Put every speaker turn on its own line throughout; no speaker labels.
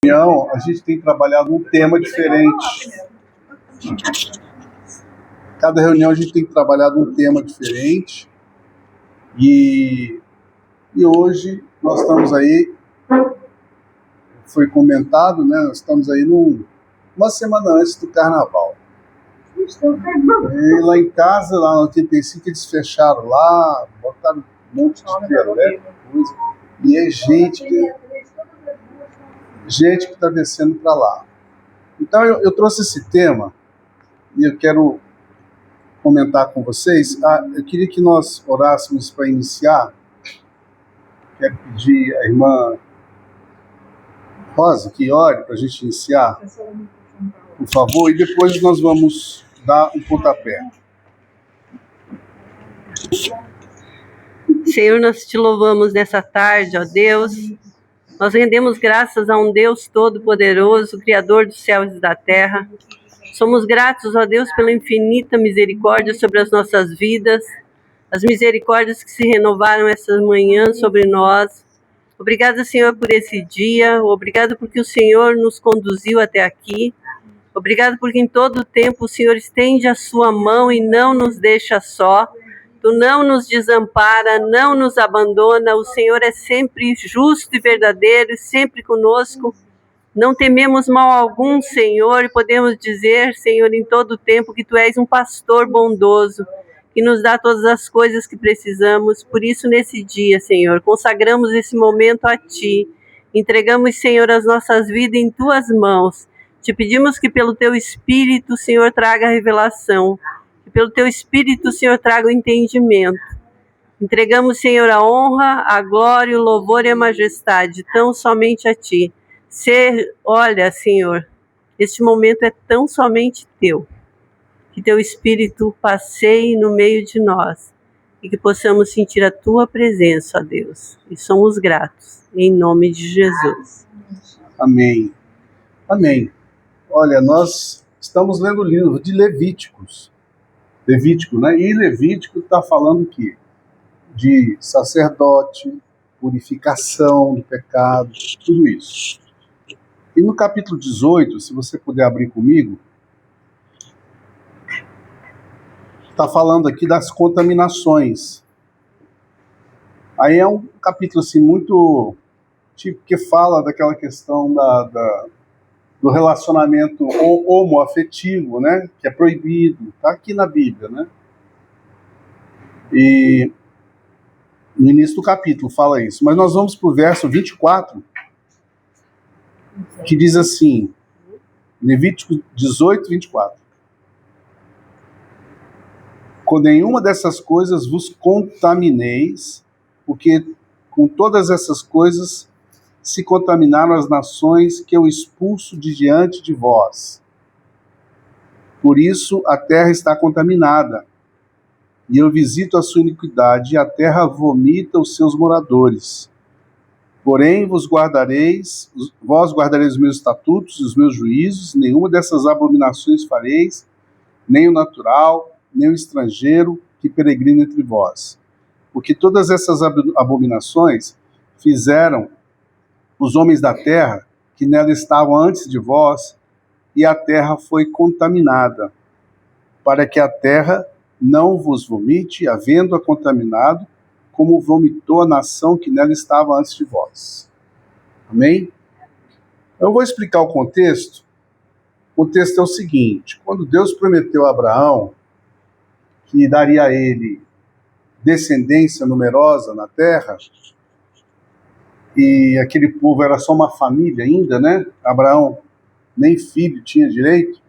reunião, a gente tem trabalhado um tema diferente. Cada reunião a gente tem trabalhado um tema diferente. E hoje nós estamos aí, foi comentado, né? Nós estamos aí uma semana antes do carnaval. E lá em casa, lá no 85, eles fecharam lá, botaram um monte de piolé, coisa. E é gente que está descendo para lá. Então eu trouxe esse tema e eu quero comentar com vocês. Eu queria que nós orássemos para iniciar. Quero pedir à irmã Rosa que ore para a gente iniciar, por favor, e depois nós vamos dar um pontapé.
Senhor, nós te louvamos nessa tarde, ó Deus. Nós rendemos graças a um Deus todo-poderoso, Criador dos céus e da terra. Somos gratos, ó Deus, pela infinita misericórdia sobre as nossas vidas, as misericórdias que se renovaram essa manhã sobre nós. Obrigada, Senhor, por esse dia. Obrigado porque o Senhor nos conduziu até aqui. Obrigado porque em todo o tempo o Senhor estende a sua mão e não nos deixa só. Tu não nos desampara, não nos abandona. O Senhor é sempre justo e verdadeiro, sempre conosco. Não tememos mal algum, Senhor, e podemos dizer, Senhor, em todo o tempo que Tu és um pastor bondoso, que nos dá todas as coisas que precisamos. Por isso, nesse dia, Senhor, consagramos esse momento a Ti. Entregamos, Senhor, as nossas vidas em Tuas mãos. Te pedimos que pelo Teu Espírito, Senhor, traga a revelação. Que pelo Teu Espírito, Senhor, traga o entendimento. Entregamos, Senhor, a honra, a glória, o louvor e a majestade, tão somente a Ti. Olha, Senhor, este momento é tão somente Teu. Que Teu Espírito passeie no meio de nós e que possamos sentir a Tua presença, ó Deus. E somos gratos, em nome de Jesus.
Amém. Amém. Olha, nós estamos lendo o livro de Levítico, né? E Levítico está falando aqui de sacerdote, purificação do pecado, tudo isso. E no capítulo 18, se você puder abrir comigo, está falando aqui das contaminações. Aí é um capítulo assim muito tipo que fala daquela questão do relacionamento homoafetivo, né, que é proibido, está aqui na Bíblia, né? E no início do capítulo fala isso. Mas nós vamos para o verso 24, que diz assim, Levítico 18, 24. Com nenhuma dessas coisas vos contamineis, porque com todas essas coisas se contaminaram as nações que eu expulso de diante de vós. Por isso a terra está contaminada, e eu visito a sua iniquidade, e a terra vomita os seus moradores. Porém vós guardareis os meus estatutos e os meus juízos, nenhuma dessas abominações fareis, nem o natural, nem o estrangeiro que peregrina entre vós. Porque todas essas abominações fizeram os homens da terra, que nela estavam antes de vós, e a terra foi contaminada, para que a terra não vos vomite, havendo-a contaminado, como vomitou a nação que nela estava antes de vós. Amém? Eu vou explicar o contexto. O contexto é o seguinte: quando Deus prometeu a Abraão que daria a ele descendência numerosa na terra, e aquele povo era só uma família ainda, né? Abraão nem filho tinha direito.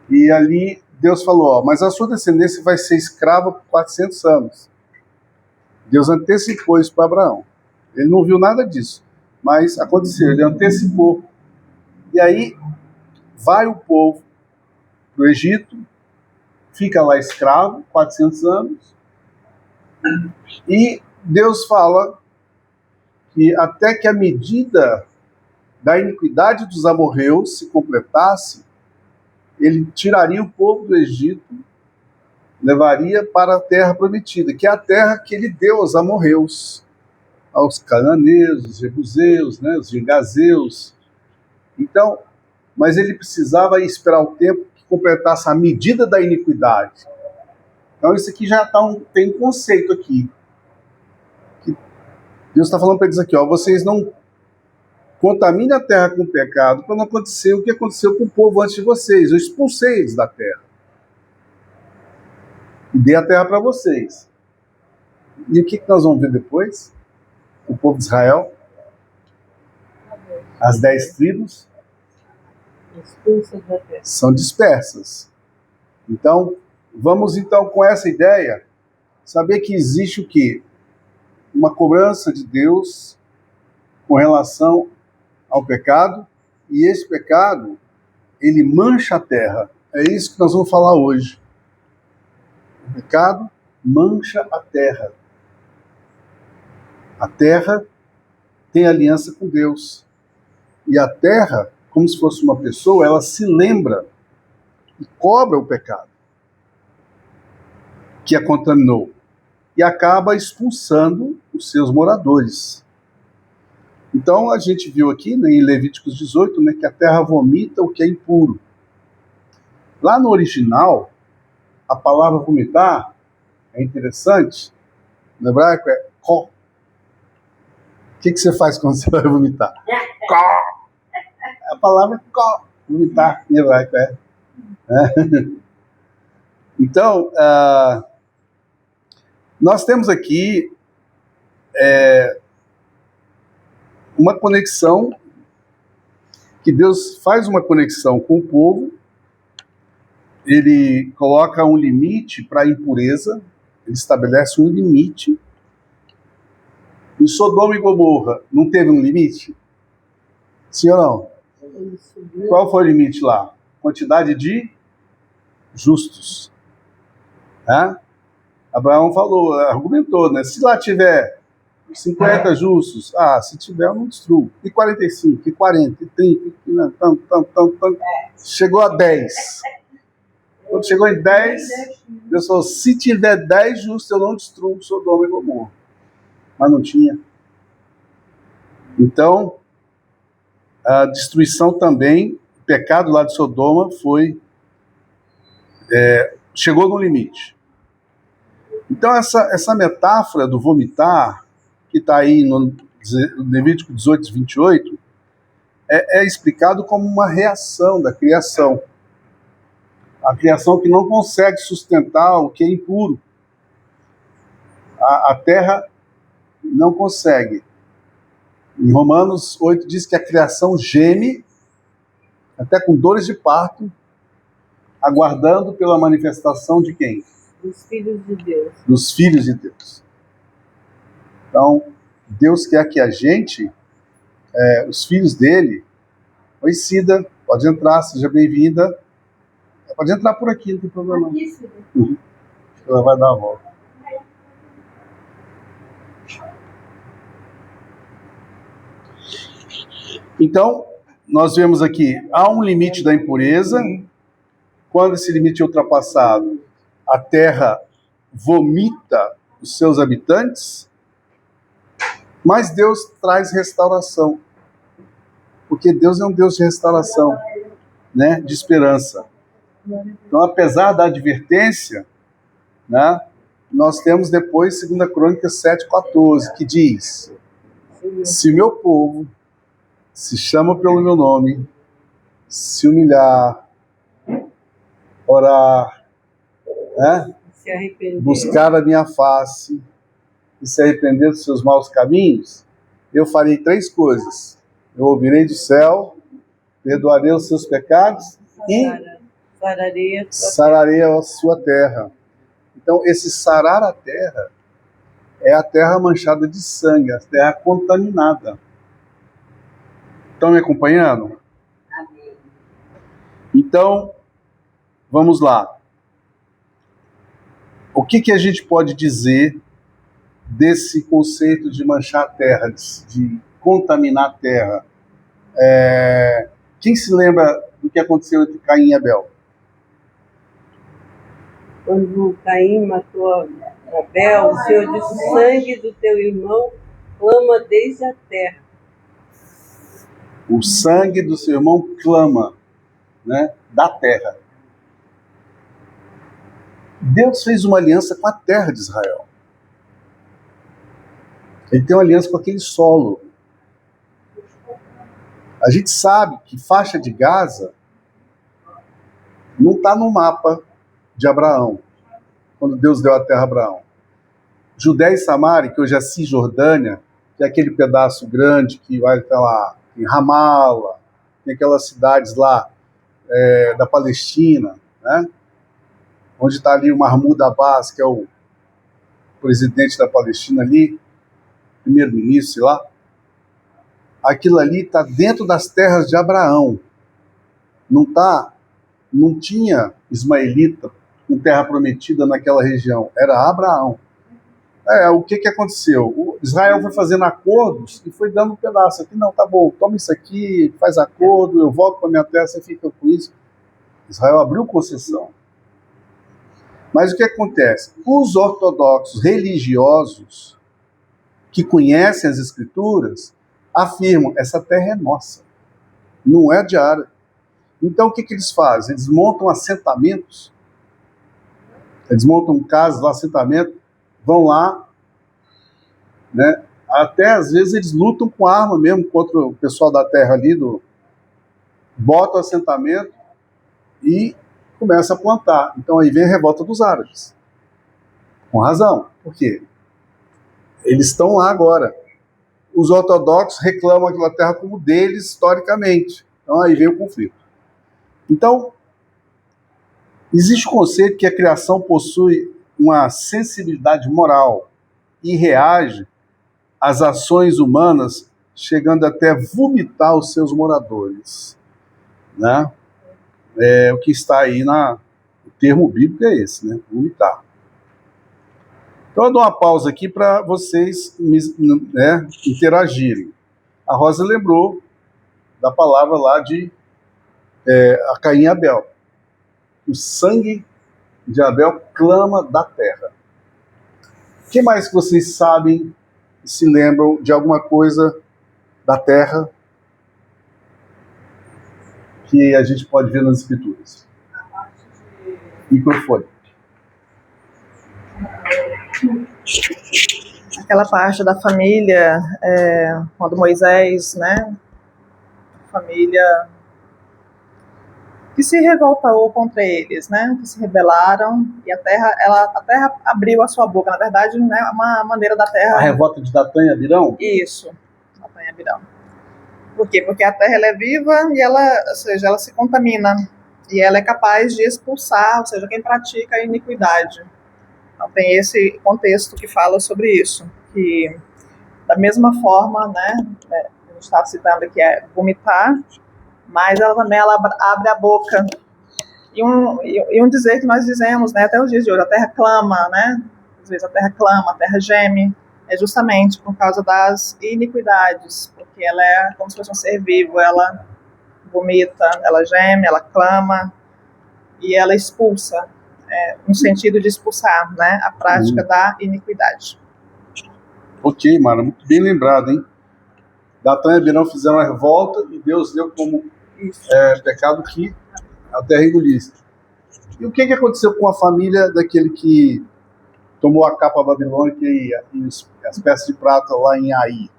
E ali Deus falou, mas a sua descendência vai ser escrava por 400 anos. Deus antecipou isso para Abraão. Ele não viu nada disso, mas aconteceu, ele antecipou. E aí vai o povo do Egito, fica lá escravo, 400 anos, e Deus fala que até que a medida da iniquidade dos amorreus se completasse, ele tiraria o povo do Egito, levaria para a terra prometida, que é a terra que ele deu aos amorreus. aos cananeus, os jebuseus, né, os girgazeus. Então, mas ele precisava esperar o tempo que completasse a medida da iniquidade. Então isso aqui já tem um conceito aqui. Que Deus está falando para eles aqui, ó, vocês não contaminem a terra com o pecado para não acontecer o que aconteceu com o povo antes de vocês. Eu expulsei eles da terra. E dei a terra para vocês. E o que nós vamos ver depois? O povo de Israel, as 10 tribos, são dispersas. Então, vamos então com essa ideia, saber que existe o quê? Uma cobrança de Deus com relação ao pecado, e esse pecado, ele mancha a terra. É isso que nós vamos falar hoje. O pecado mancha a terra. A terra tem aliança com Deus. E a terra, como se fosse uma pessoa, ela se lembra e cobra o pecado que a contaminou e acaba expulsando os seus moradores. Então a gente viu aqui, né, em Levíticos 18, né, que a terra vomita o que é impuro. Lá no original, a palavra vomitar é interessante. No hebraico é ko. O que você faz quando você vai vomitar? Ko. A palavra é ko. Vomitar em hebraico é. Então, nós temos aqui uma conexão, que Deus faz uma conexão com o povo, ele coloca um limite para a impureza, ele estabelece um limite. Em Sodoma e Gomorra, não teve um limite? Sim ou não? Qual foi o limite lá? Quantidade de justos. Abraão falou, argumentou, né? Se lá tiver 50 justos, se tiver eu não destruo. E 45, e 40, e 30, chegou a 10. Quando chegou em 10, Deus falou, se tiver 10 justos, eu não destruo Sodoma e Gomorra. Mas não tinha. Então, a destruição também, o pecado lá de Sodoma foi, chegou no limite. Então essa metáfora do vomitar, que está aí no Levítico 18, 28, é explicado como uma reação da criação. A criação que não consegue sustentar o que é impuro. A terra não consegue. Em Romanos 8 diz que a criação geme, até com dores de parto, aguardando pela manifestação de quem?
Dos filhos de Deus.
Dos filhos de Deus. Então, Deus quer que a gente, os filhos dele, oi Cida, pode entrar, seja bem-vinda. Pode entrar por aqui, não tem problema. Aqui, Cida. Ela vai dar a volta. Então, nós vemos aqui, há um limite da impureza. Quando esse limite é ultrapassado, a terra vomita os seus habitantes, mas Deus traz restauração. Porque Deus é um Deus de restauração, né, de esperança. Então, apesar da advertência, né, nós temos depois 2 Crônicas 7,14, que diz, se meu povo se chama pelo meu nome, se humilhar, orar, buscar a minha face e se arrepender dos seus maus caminhos, eu farei 3 coisas. Eu ouvirei do céu, perdoarei os seus pecados e sararei a sua terra. Então, esse sarar a terra é a terra manchada de sangue, a terra contaminada. Estão me acompanhando?
Amém.
Então, vamos lá. O que a gente pode dizer desse conceito de manchar a terra, de contaminar a terra? Quem se lembra do que aconteceu entre Caim e Abel?
Quando Caim matou Abel, o Senhor disse, o sangue do teu irmão clama desde a terra.
O sangue do seu irmão clama, né, da terra. Deus fez uma aliança com a terra de Israel. Ele tem uma aliança com aquele solo. A gente sabe que faixa de Gaza não está no mapa de Abraão, quando Deus deu a terra a Abraão. Judéia e Samaria, que hoje é Cisjordânia, que é aquele pedaço grande que vai até lá em Ramala, tem aquelas cidades lá da Palestina, né? Onde está ali o Mahmoud Abbas, que é o presidente da Palestina ali, primeiro-ministro, sei lá. Aquilo ali está dentro das terras de Abraão. Não tinha ismaelita com terra prometida naquela região, era Abraão. O que aconteceu? Israel foi fazendo acordos e foi dando um pedaço aqui. Não, tá bom, toma isso aqui, faz acordo, eu volto para minha terra, você fica com isso. Israel abriu concessão. Mas o que acontece? Os ortodoxos religiosos que conhecem as escrituras afirmam, essa terra é nossa, não é de área. Então o que eles fazem? Eles montam assentamentos, eles montam casas, assentamento, vão lá, né? Até às vezes eles lutam com arma mesmo contra o pessoal da terra ali, botam assentamento e começa a plantar. Então aí vem a revolta dos árabes. Com razão. Por quê? Eles estão lá agora. Os ortodoxos reclamam aquela terra como deles historicamente. Então aí vem o conflito. Então, existe o conceito que a criação possui uma sensibilidade moral e reage às ações humanas, chegando até vomitar os seus moradores, né? O que está aí o termo bíblico é esse, né? Vomitar. Então eu dou uma pausa aqui para vocês interagirem. A Rosa lembrou da palavra lá de a Caim e Abel. O sangue de Abel clama da terra. O que mais que vocês sabem e se lembram de alguma coisa da terra que a gente pode ver nas escrituras? Microfone.
Aquela parte da família, quando Moisés, né, família que se revoltou contra eles, né, que se rebelaram, e a terra abriu a sua boca. Na verdade, né, uma maneira da terra...
A revolta de Datã e Abirão?
Isso, Datã e Abirão. Por quê? Porque a terra ela é viva e ela se contamina, e ela é capaz de expulsar, ou seja, quem pratica a iniquidade. Então tem esse contexto que fala sobre isso, que da mesma forma, né, a gente estava citando que é vomitar, mas ela também abre a boca. E um dizer que nós dizemos, né, até os dias de hoje, a terra clama, né, às vezes a terra clama, a terra geme, é justamente por causa das iniquidades, porque ela é como se fosse um ser vivo, ela vomita, ela geme, ela clama e ela expulsa, no sentido de expulsar, né, a prática da iniquidade.
Ok, Mara, muito bem lembrado, hein? Datã e Abirão fizeram a revolta e Deus deu como pecado que a terra engolisse. E o que aconteceu com a família daquele que tomou a capa babilônica e as peças de prata lá em Ai?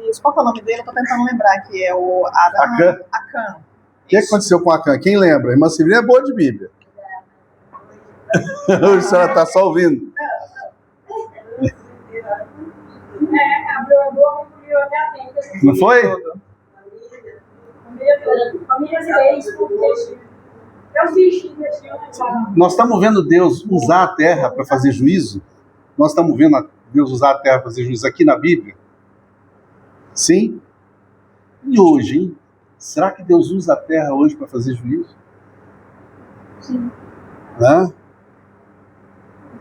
Isso, qual que é o nome dele? Eu estou tentando lembrar, que é o Acã.
O que aconteceu com Acã? Quem lembra? A irmã Severina é boa de Bíblia. A senhora está só ouvindo. Não foi? Nós estamos vendo Deus usar a terra para fazer juízo? Nós estamos vendo Deus usar a terra para fazer juízo aqui na Bíblia? Sim? E hoje, hein? Será que Deus usa a terra hoje para fazer juízo?
Sim.
A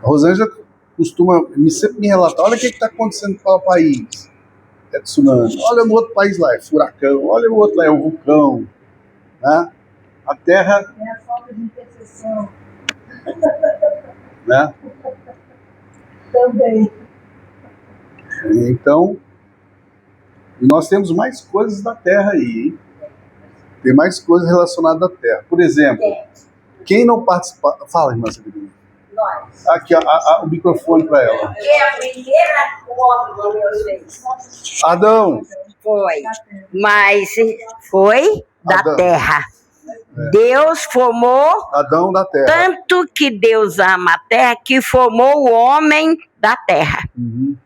Rosângela costuma sempre me relatar, olha o que está acontecendo com o país. É tsunami. Olha no outro país lá, é furacão. Olha no outro lá, é o vulcão. Né? A terra...
É a falta de intercessão.
Né?
Também.
Então, E nós temos mais coisas da terra aí, hein? Tem mais coisas relacionadas à terra. Por exemplo, quem não participa... Fala, irmã Sabrina. Aqui, o microfone para ela.
É a primeira foto que Deus fez.
Adão.
Foi. Mas foi da
Adão.
terra. Deus formou,
Adão da terra.
tanto que Deus ama a terra, que formou o homem da terra.
Uhum.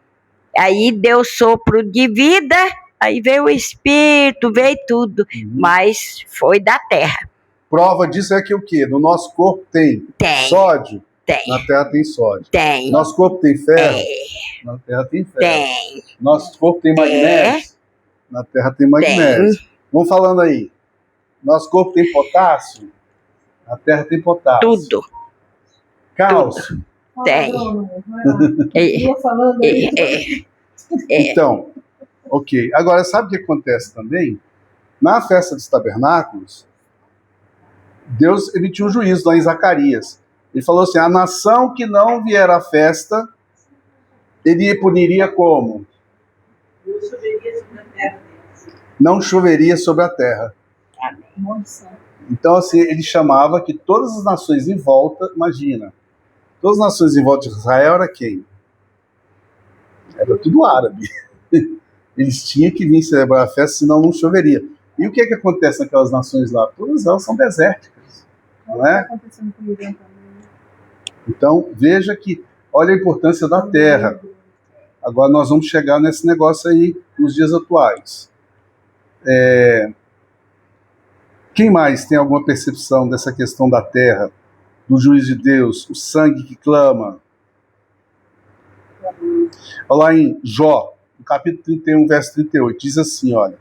Aí deu sopro de vida, aí veio o espírito, veio tudo. Mas foi da terra.
Prova disso é que o quê? No nosso corpo tem sódio?
Tem.
Na terra tem sódio.
Tem.
Nosso corpo tem ferro? Na terra tem ferro.
Tem.
Nosso corpo tem magnésio? Na terra tem magnésio. Vamos falando aí. Nosso corpo tem potássio? Na terra tem potássio.
Tudo.
Cálcio?
Tem.
Continua falando aí.
Então, ok. Agora, sabe o que acontece também? Na festa dos tabernáculos, Deus emitiu um juízo lá em Zacarias. Ele falou assim, a nação que não vier à festa, ele puniria como? Não choveria sobre a terra. Então, assim, ele chamava que todas as nações em volta, imagina, todas as nações em volta de Israel era quem? Era tudo árabe. Eles tinham que vir celebrar a festa, senão não choveria. E o que é que acontece naquelas nações lá? Todas elas são desérticas, não é? Então, veja que, olha a importância da terra. Agora nós vamos chegar nesse negócio aí nos dias atuais. Quem mais tem alguma percepção dessa questão da terra, do juízo de Deus, o sangue que clama? Olha lá em Jó, no capítulo 31, verso 38, diz assim, olha.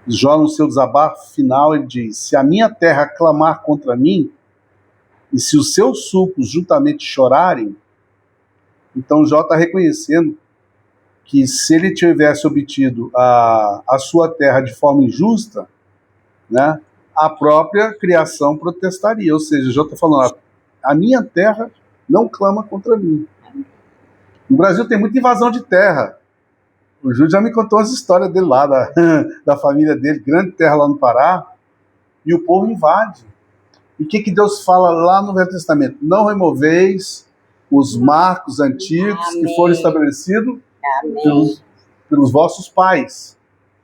Jó, no seu desabafo final, ele diz, se a minha terra clamar contra mim, e se os seus sulcos juntamente chorarem, então Jó está reconhecendo que se ele tivesse obtido a sua terra de forma injusta, né, a própria criação protestaria. Ou seja, Jó está falando, a minha terra não clama contra mim. No Brasil tem muita invasão de terra. O Júlio já me contou as histórias dele lá, da família dele, grande terra lá no Pará, e o povo invade. E o que Deus fala lá no Velho Testamento? Não removeis os marcos antigos que foram estabelecidos pelos vossos pais,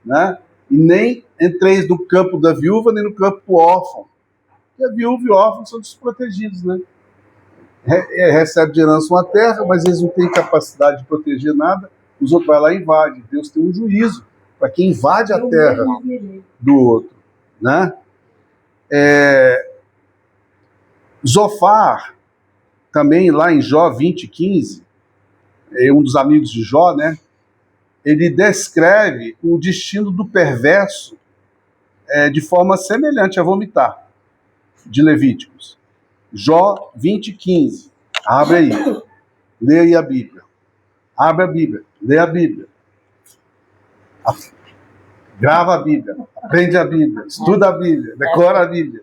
né? E nem entreis no campo da viúva, nem no campo do órfão. Porque a viúva e o órfão são desprotegidos, né? Recebe de herança uma terra, mas eles não têm capacidade de proteger nada, os outros vão lá e invadem. Deus tem um juízo para quem invade a terra do outro, né? Zofar, também lá em Jó 20:15, um dos amigos de Jó, né? Ele descreve o destino do perverso de forma semelhante a vomitar, de Levíticos. Jó 20:15. Abre aí. Leia aí a Bíblia. Abre a Bíblia. Leia a Bíblia. Grava a Bíblia. Aprende a Bíblia. Estuda a Bíblia. Decora a Bíblia.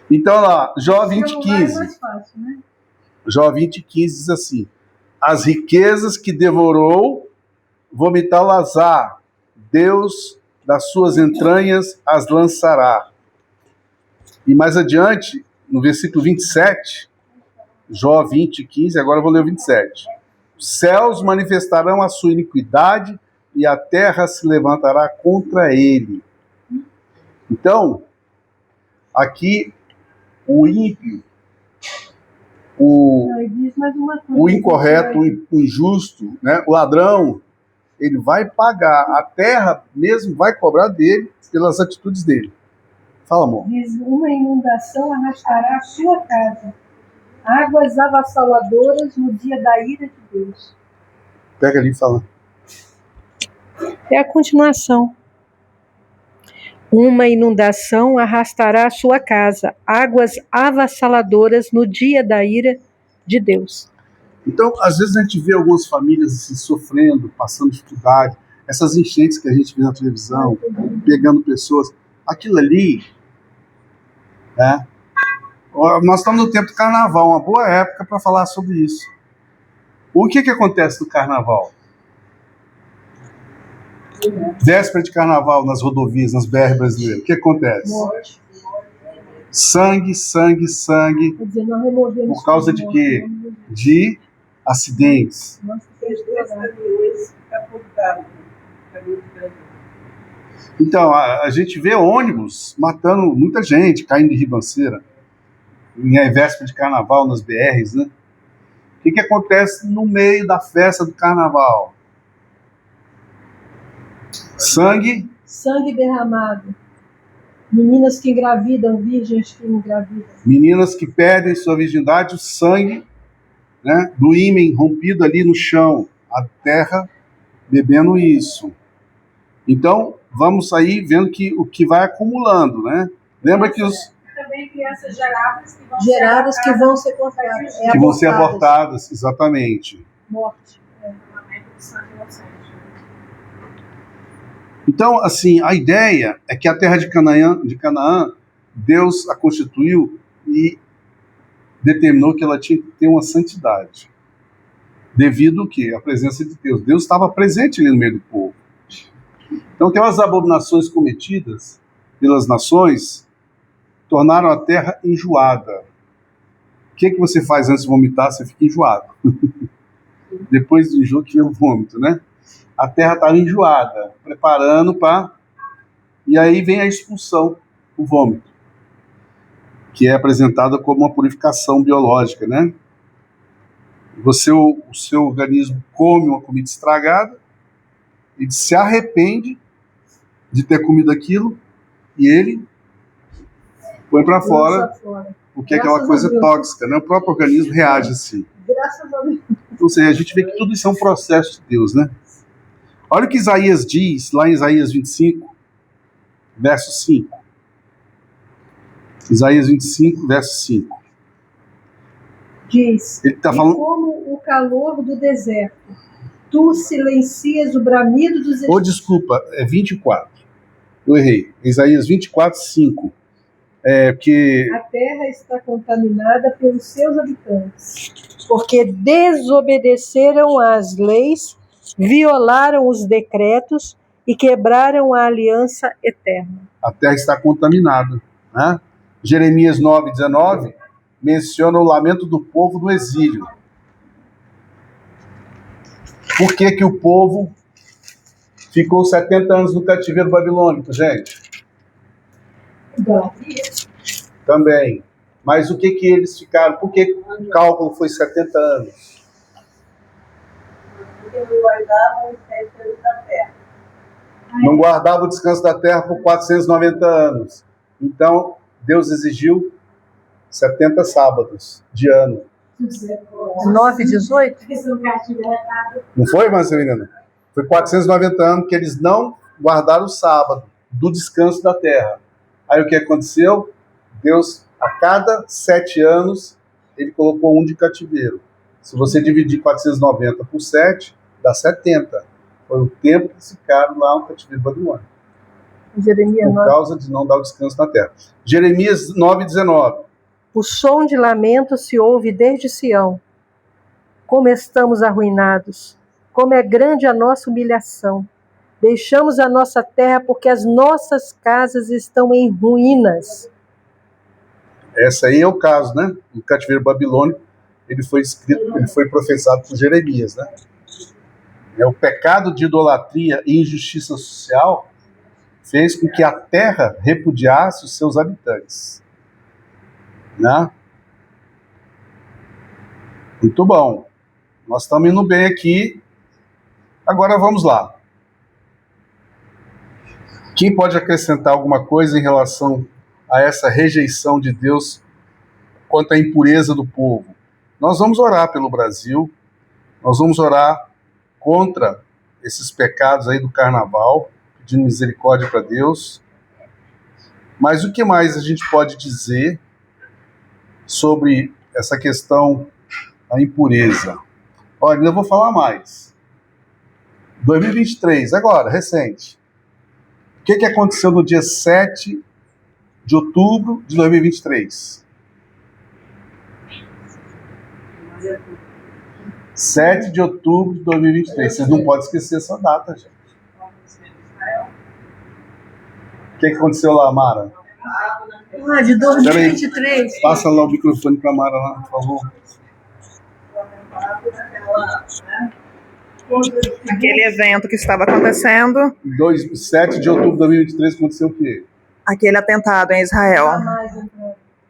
Então lá, Jó 20:15. Jó 20:15 diz assim: as riquezas que devorou, vomitá-las-á, Deus das suas entranhas as lançará. E mais adiante, no versículo 27, Jó 20:15, agora eu vou ler o 27. Os céus manifestarão a sua iniquidade e a terra se levantará contra ele. Então, aqui, o ímpio, o incorreto, o injusto, né, o ladrão, ele vai pagar, a terra mesmo vai cobrar dele pelas atitudes dele. Fala, amor.
Diz, uma inundação arrastará a sua casa, águas avassaladoras no dia da ira de Deus.
Pega ali e fala.
É a continuação. Uma inundação arrastará a sua casa, águas avassaladoras no dia da ira de Deus.
Então, às vezes a gente vê algumas famílias assim, sofrendo, passando dificuldade, essas enchentes que a gente vê na televisão, pegando pessoas, aquilo ali, né? Nós estamos no tempo do carnaval, uma boa época para falar sobre isso. O que acontece no carnaval? Véspera de carnaval nas rodovias, nas BR brasileiras. O que acontece?
Morte.
Sangue, sangue, sangue.
Quer dizer, nós removemos.
Por causa de quê? De acidentes. Então, a gente vê ônibus matando muita gente, caindo de ribanceira, em véspera de carnaval nas BRs, né? O que acontece no meio da festa do carnaval? Sangue.
Sangue derramado. Meninas que engravidam, virgens que engravidam.
Meninas que perdem sua virgindade, o sangue, né, do ímen rompido ali no chão, a terra bebendo isso. Então, vamos aí vendo que o que vai acumulando, né? Lembra que os...
Também crianças geradas
Que vão ser cortadas.
que vão ser abortadas, exatamente.
Morte.
Então, assim, a ideia é que a terra de Canaã, Deus a constituiu e determinou que ela tinha que ter uma santidade. Devido ao quê? A presença de Deus. Deus estava presente ali no meio do povo. Então, aquelas abominações cometidas pelas nações tornaram a terra enjoada. O que você faz antes de vomitar? Você fica enjoado. Depois do enjoo que vem o vômito, né? A terra estava enjoada, preparando para... E aí vem a expulsão, o vômito, que é apresentada como uma purificação biológica, né? O seu organismo come uma comida estragada e se arrepende de ter comido aquilo e ele põe para fora, porque é aquela coisa tóxica, né? O próprio organismo reage assim.
Graças a Deus.
Ou seja, a gente vê que tudo isso é um processo de Deus, né? Olha o que Isaías diz, lá em Isaías 25, verso 5. Isaías 25, verso 5.
Diz,
Ele está falando...
como o calor do deserto, tu silencias o bramido dos...
Oh, desculpa, é 24. Eu errei. Isaías 24, 5. Porque...
A terra está contaminada pelos seus habitantes, porque desobedeceram às leis, violaram os decretos e quebraram a aliança eterna.
A terra está contaminada, né? Jeremias 9, 19 menciona o lamento do povo do exílio. Por que o povo ficou 70 anos no cativeiro babilônico, gente? Também. Mas o que eles ficaram? Por que o cálculo foi 70 anos?
Porque não guardavam os 7 anos da terra.
Não guardava o descanso da terra por 490 anos. Então, Deus exigiu 70 sábados de ano.
9:18?
Não foi, Marcelina? Foi 490 anos que eles não guardaram o sábado do descanso da terra. Aí o que aconteceu? Deus, a cada 7 anos, ele colocou um de cativeiro. Se você dividir 490 por 7, dá 70. Foi o tempo que eles ficaram lá no cativeiro babilônico.
Jeremias
Por causa de não dar o descanso na terra. Jeremias 9:19.
O som de lamento se ouve desde Sião. Como estamos arruinados, como é grande a nossa humilhação. Deixamos a nossa terra porque as nossas casas estão em ruínas.
Esse aí é o caso, né? O cativeiro babilônico, ele foi escrito, ele foi profetizado por Jeremias, né? O pecado de idolatria e injustiça social fez com que a terra repudiasse os seus habitantes. Né? Muito bom. Nós estamos indo bem aqui. Agora vamos lá. Quem pode acrescentar alguma coisa em relação a essa rejeição de Deus quanto à impureza do povo? Nós vamos orar pelo Brasil. Nós vamos orar contra esses pecados aí do carnaval, pedindo misericórdia para Deus. Mas o que mais a gente pode dizer sobre essa questão da impureza? Olha, ainda vou falar mais. 2023, agora, recente. O que aconteceu no dia 7 de outubro de 2023? 7 de outubro de 2023. Vocês não podem esquecer essa data, gente. O que aconteceu lá, Mara?
Ah, de 2023.
Passa lá o microfone para Mara lá, por favor.
Aquele evento que estava acontecendo,
7 de outubro de 2023 aconteceu o quê?
aquele atentado em Israel.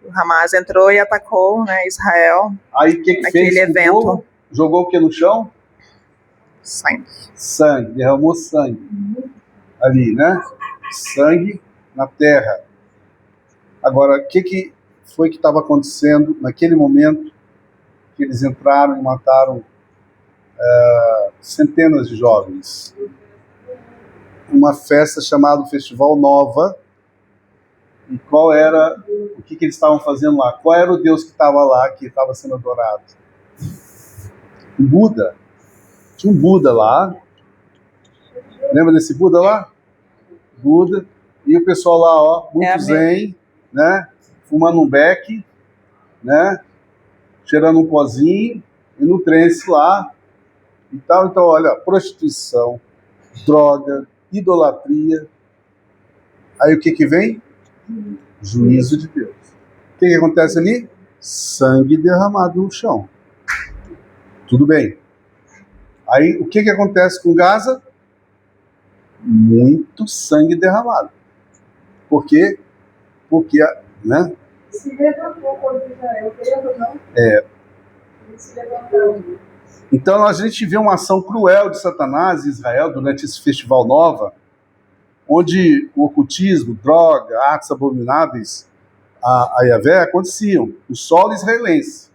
O Hamas entrou e atacou, né, Israel.
Aí o que
Aquele
fez com o
evento.
povo? Jogou o que no chão?
Sangue.
Sangue, derramou sangue. Ali, né? Sangue na terra. Agora, o que foi que estava acontecendo naquele momento que eles entraram e mataram centenas de jovens? Uma festa chamada Festival Nova. E qual era, o que eles estavam fazendo lá? Qual era o Deus que estava lá, que estava sendo adorado? Um Buda. Tinha um Buda lá. Lembra desse Buda lá? Buda. E o pessoal lá, ó, muito zen, né? Fumando um beck, né? Cheirando um pozinho, e no trance lá e tal. Então, olha, prostituição, droga, idolatria. Aí o que vem? Juízo de Deus. O que acontece ali? Sangue derramado no chão. Tudo bem. Aí o que acontece com Gaza? Muito sangue derramado. Por quê? Porque, né?
Se levantou contra Israel, querendo ou não?
É.
Ele se levantou.
Então a gente vê uma ação cruel de Satanás em Israel durante esse Festival Nova, onde o ocultismo, droga, atos abomináveis a Yahvé aconteciam no solo israelense,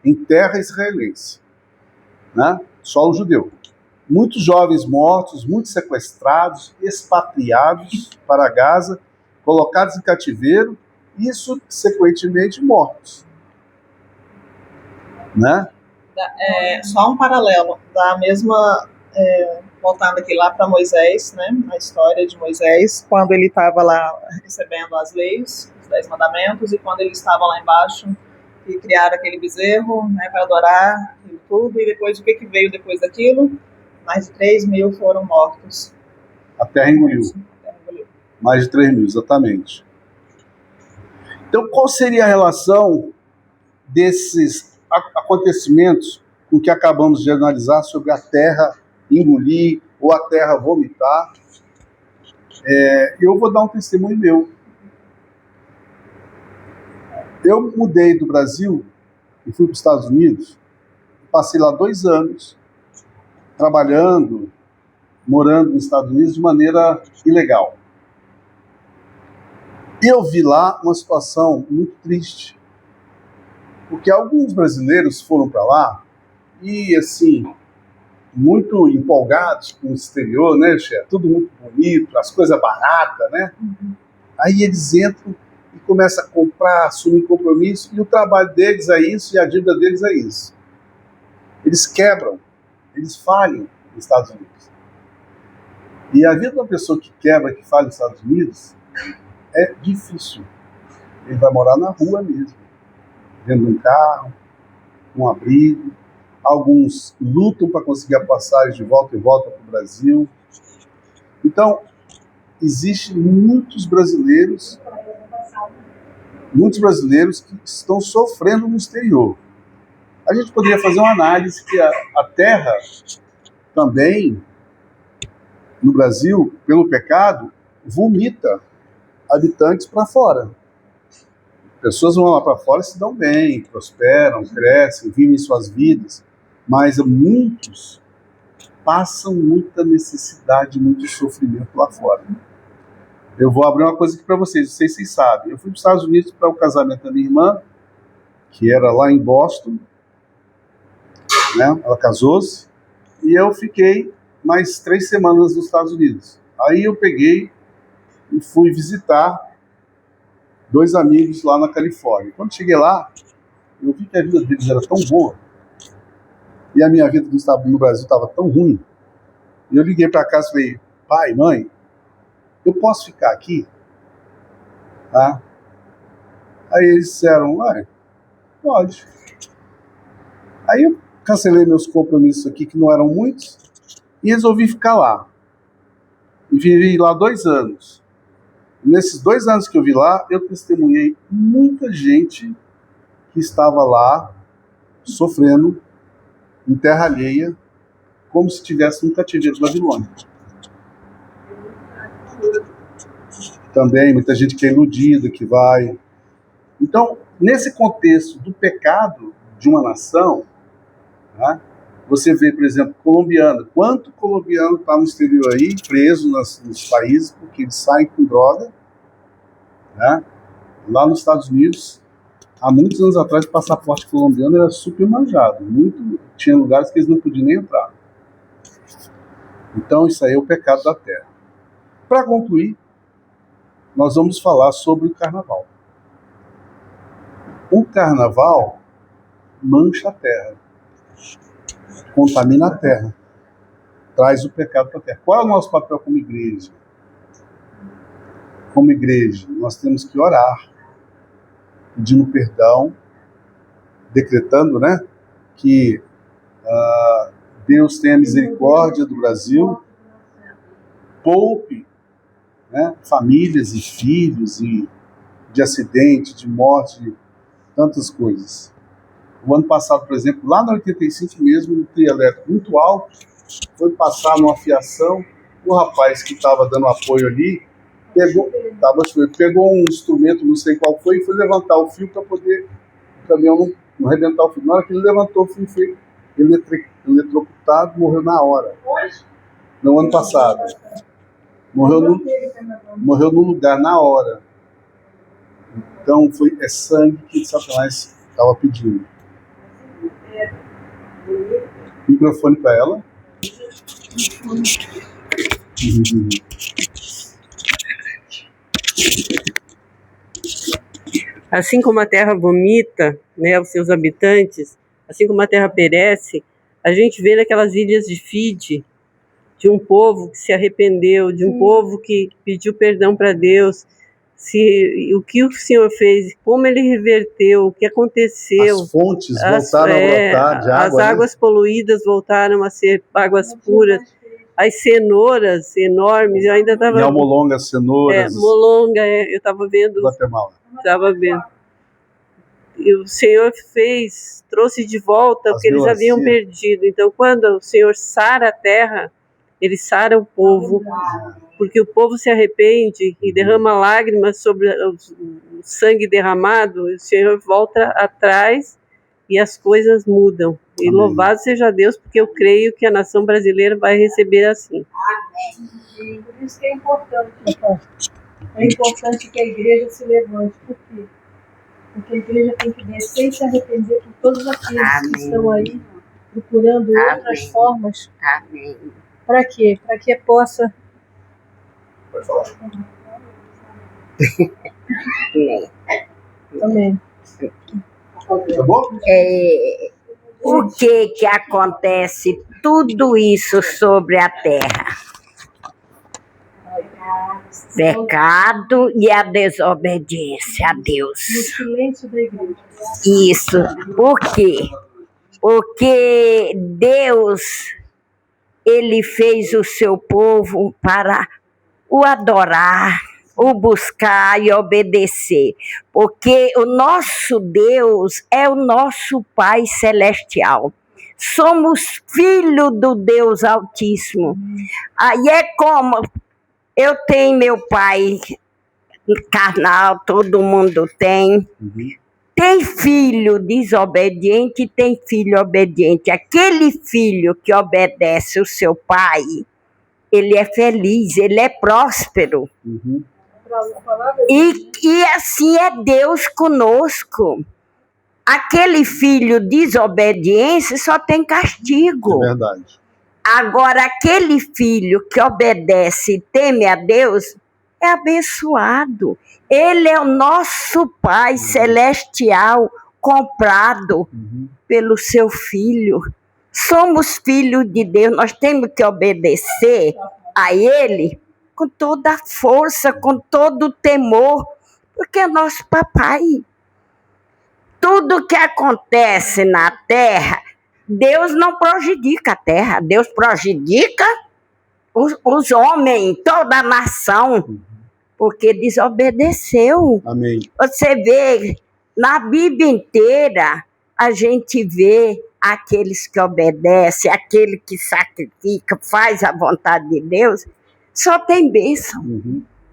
em terra israelense, né? Solo judeu. Muitos jovens mortos, muitos sequestrados, expatriados para Gaza, colocados em cativeiro e subsequentemente mortos, né?
Só um paralelo da mesma, voltando aqui lá para Moisés, né, a história de Moisés, quando ele estava lá recebendo as leis, os 10 mandamentos, e quando ele estava lá embaixo e criaram aquele bezerro, né, para adorar e tudo, e depois o que veio depois daquilo? Mais de 3 mil foram mortos.
A terra engoliu. Mais de 3 mil, exatamente. Então, qual seria a relação desses acontecimentos com o que acabamos de analisar sobre a terra engolir ou a terra vomitar? Eu vou dar um testemunho meu. Eu mudei do Brasil e fui para os Estados Unidos, passei lá 2 anos trabalhando, morando nos Estados Unidos de maneira ilegal. E eu vi lá uma situação muito triste, porque alguns brasileiros foram para lá e, assim, muito empolgados com o exterior, né, chefe? Tudo muito bonito, as coisas baratas, né? Aí eles entram e começam a comprar, assumir compromisso, e o trabalho deles é isso e a dívida deles é isso. Eles quebram, eles falham nos Estados Unidos. E a vida de uma pessoa que quebra, que falha nos Estados Unidos, é difícil. Ele vai morar na rua mesmo, dentro de um carro, um abrigo. Alguns lutam para conseguir a passagem de volta e volta para o Brasil. Então, existem muitos brasileiros que estão sofrendo no exterior. A gente poderia fazer uma análise que a terra também, no Brasil, pelo pecado, vomita habitantes para fora. Pessoas vão lá para fora e se dão bem, prosperam, crescem, vivem suas vidas, mas muitos passam muita necessidade, muito sofrimento lá fora. Eu vou abrir uma coisa aqui para vocês, não sei se vocês sabem. Eu fui para os Estados Unidos para o casamento da minha irmã, que era lá em Boston, né? Ela casou-se, e eu fiquei mais 3 semanas nos Estados Unidos. Aí eu peguei e fui visitar 2 amigos lá na Califórnia. Quando cheguei lá, eu vi que a vida deles era tão boa e a minha vida no Brasil estava tão ruim. E eu liguei para casa e falei: pai, mãe, eu posso ficar aqui? Tá? Aí eles disseram: pode. Aí eu cancelei meus compromissos aqui, que não eram muitos, e resolvi ficar lá. E vivi lá 2 anos. Nesses 2 anos que eu vi lá, eu testemunhei muita gente que estava lá sofrendo em terra alheia, como se tivesse um cativeiro babilônico. Também muita gente que é iludida, que vai. Então, nesse contexto do pecado de uma nação, né, você vê, por exemplo, colombiano. Quanto colombiano está no exterior aí, preso nos países, porque eles saem com droga, né? Lá nos Estados Unidos, há muitos anos atrás, o passaporte colombiano era super manjado. Tinha lugares que eles não podiam nem entrar. Então, isso aí é o pecado da terra. Para concluir, nós vamos falar sobre o carnaval. O carnaval mancha a terra, contamina a terra, traz o pecado para a terra. Qual é o nosso papel como igreja? Como igreja, nós temos que orar, pedindo perdão, decretando, né, que Deus tenha misericórdia do Brasil, poupe, né, famílias e filhos e de acidente, de morte, de tantas coisas. O ano passado, por exemplo, lá na 85 mesmo, no trio elétrico muito alto, foi passar numa fiação, o rapaz que estava dando apoio ali, pegou um instrumento, não sei qual foi, e foi levantar o fio para poder o caminhão não arrebentar o fio. Na hora que ele levantou o fio, foi eletrocutado, morreu na hora. No ano passado. Morreu no lugar, na hora. Então, é sangue que Satanás estava pedindo. Microfone para ela.
Assim como a terra vomita, né, os seus habitantes, assim como a terra perece, a gente vê naquelas ilhas de Fiji, de um povo que se arrependeu, de um povo que pediu perdão para Deus, o que o Senhor fez, como Ele reverteu, o que aconteceu.
As fontes voltaram a brotar de água.
As águas poluídas voltaram a ser águas puras. As cenouras enormes, eu ainda estava...
Em Almolonga, cenouras.
Molonga, eu estava vendo...
Guatemala.
Estava vendo. E o Senhor trouxe de volta o que eles haviam perdido. Então, quando o Senhor sara a terra, Ele sara o povo, porque o povo se arrepende e derrama lágrimas sobre o sangue derramado, o Senhor volta atrás e as coisas mudam. E
Amém.
Louvado seja Deus, porque eu creio que a nação brasileira vai receber assim.
Amém. Por isso que é importante, é importante que a igreja se levante. Por quê? Porque a igreja tem que descer e se arrepender por todos aqueles que estão aí procurando outras formas.
Amém.
Para quê? Para que possa...
Pode falar.
Amém.
Tá bom?
O que acontece tudo isso sobre a terra? Pecado e a desobediência a Deus.
No silêncio da igreja.
Isso. Por quê? Porque Deus, Ele fez o seu povo para o adorar, o buscar e obedecer. Porque o nosso Deus é o nosso Pai Celestial. Somos filhos do Deus Altíssimo. Aí é como... Eu tenho meu pai carnal, todo mundo tem. Tem filho desobediente e tem filho obediente. Aquele filho que obedece o seu pai, ele é feliz, ele é próspero. E assim é Deus conosco. Aquele filho desobediente só tem castigo.
É verdade.
Agora, aquele filho que obedece e teme a Deus é abençoado. Ele é o nosso Pai Celestial comprado pelo seu Filho. Somos filhos de Deus, nós temos que obedecer a Ele com toda a força, com todo o temor, porque é nosso papai. Tudo que acontece na terra, Deus não prejudica a terra, Deus prejudica os homens, toda a nação, porque desobedeceu.
Amém.
Você vê, na Bíblia inteira, a gente vê aqueles que obedecem, aquele que sacrifica, faz a vontade de Deus, só tem bênção.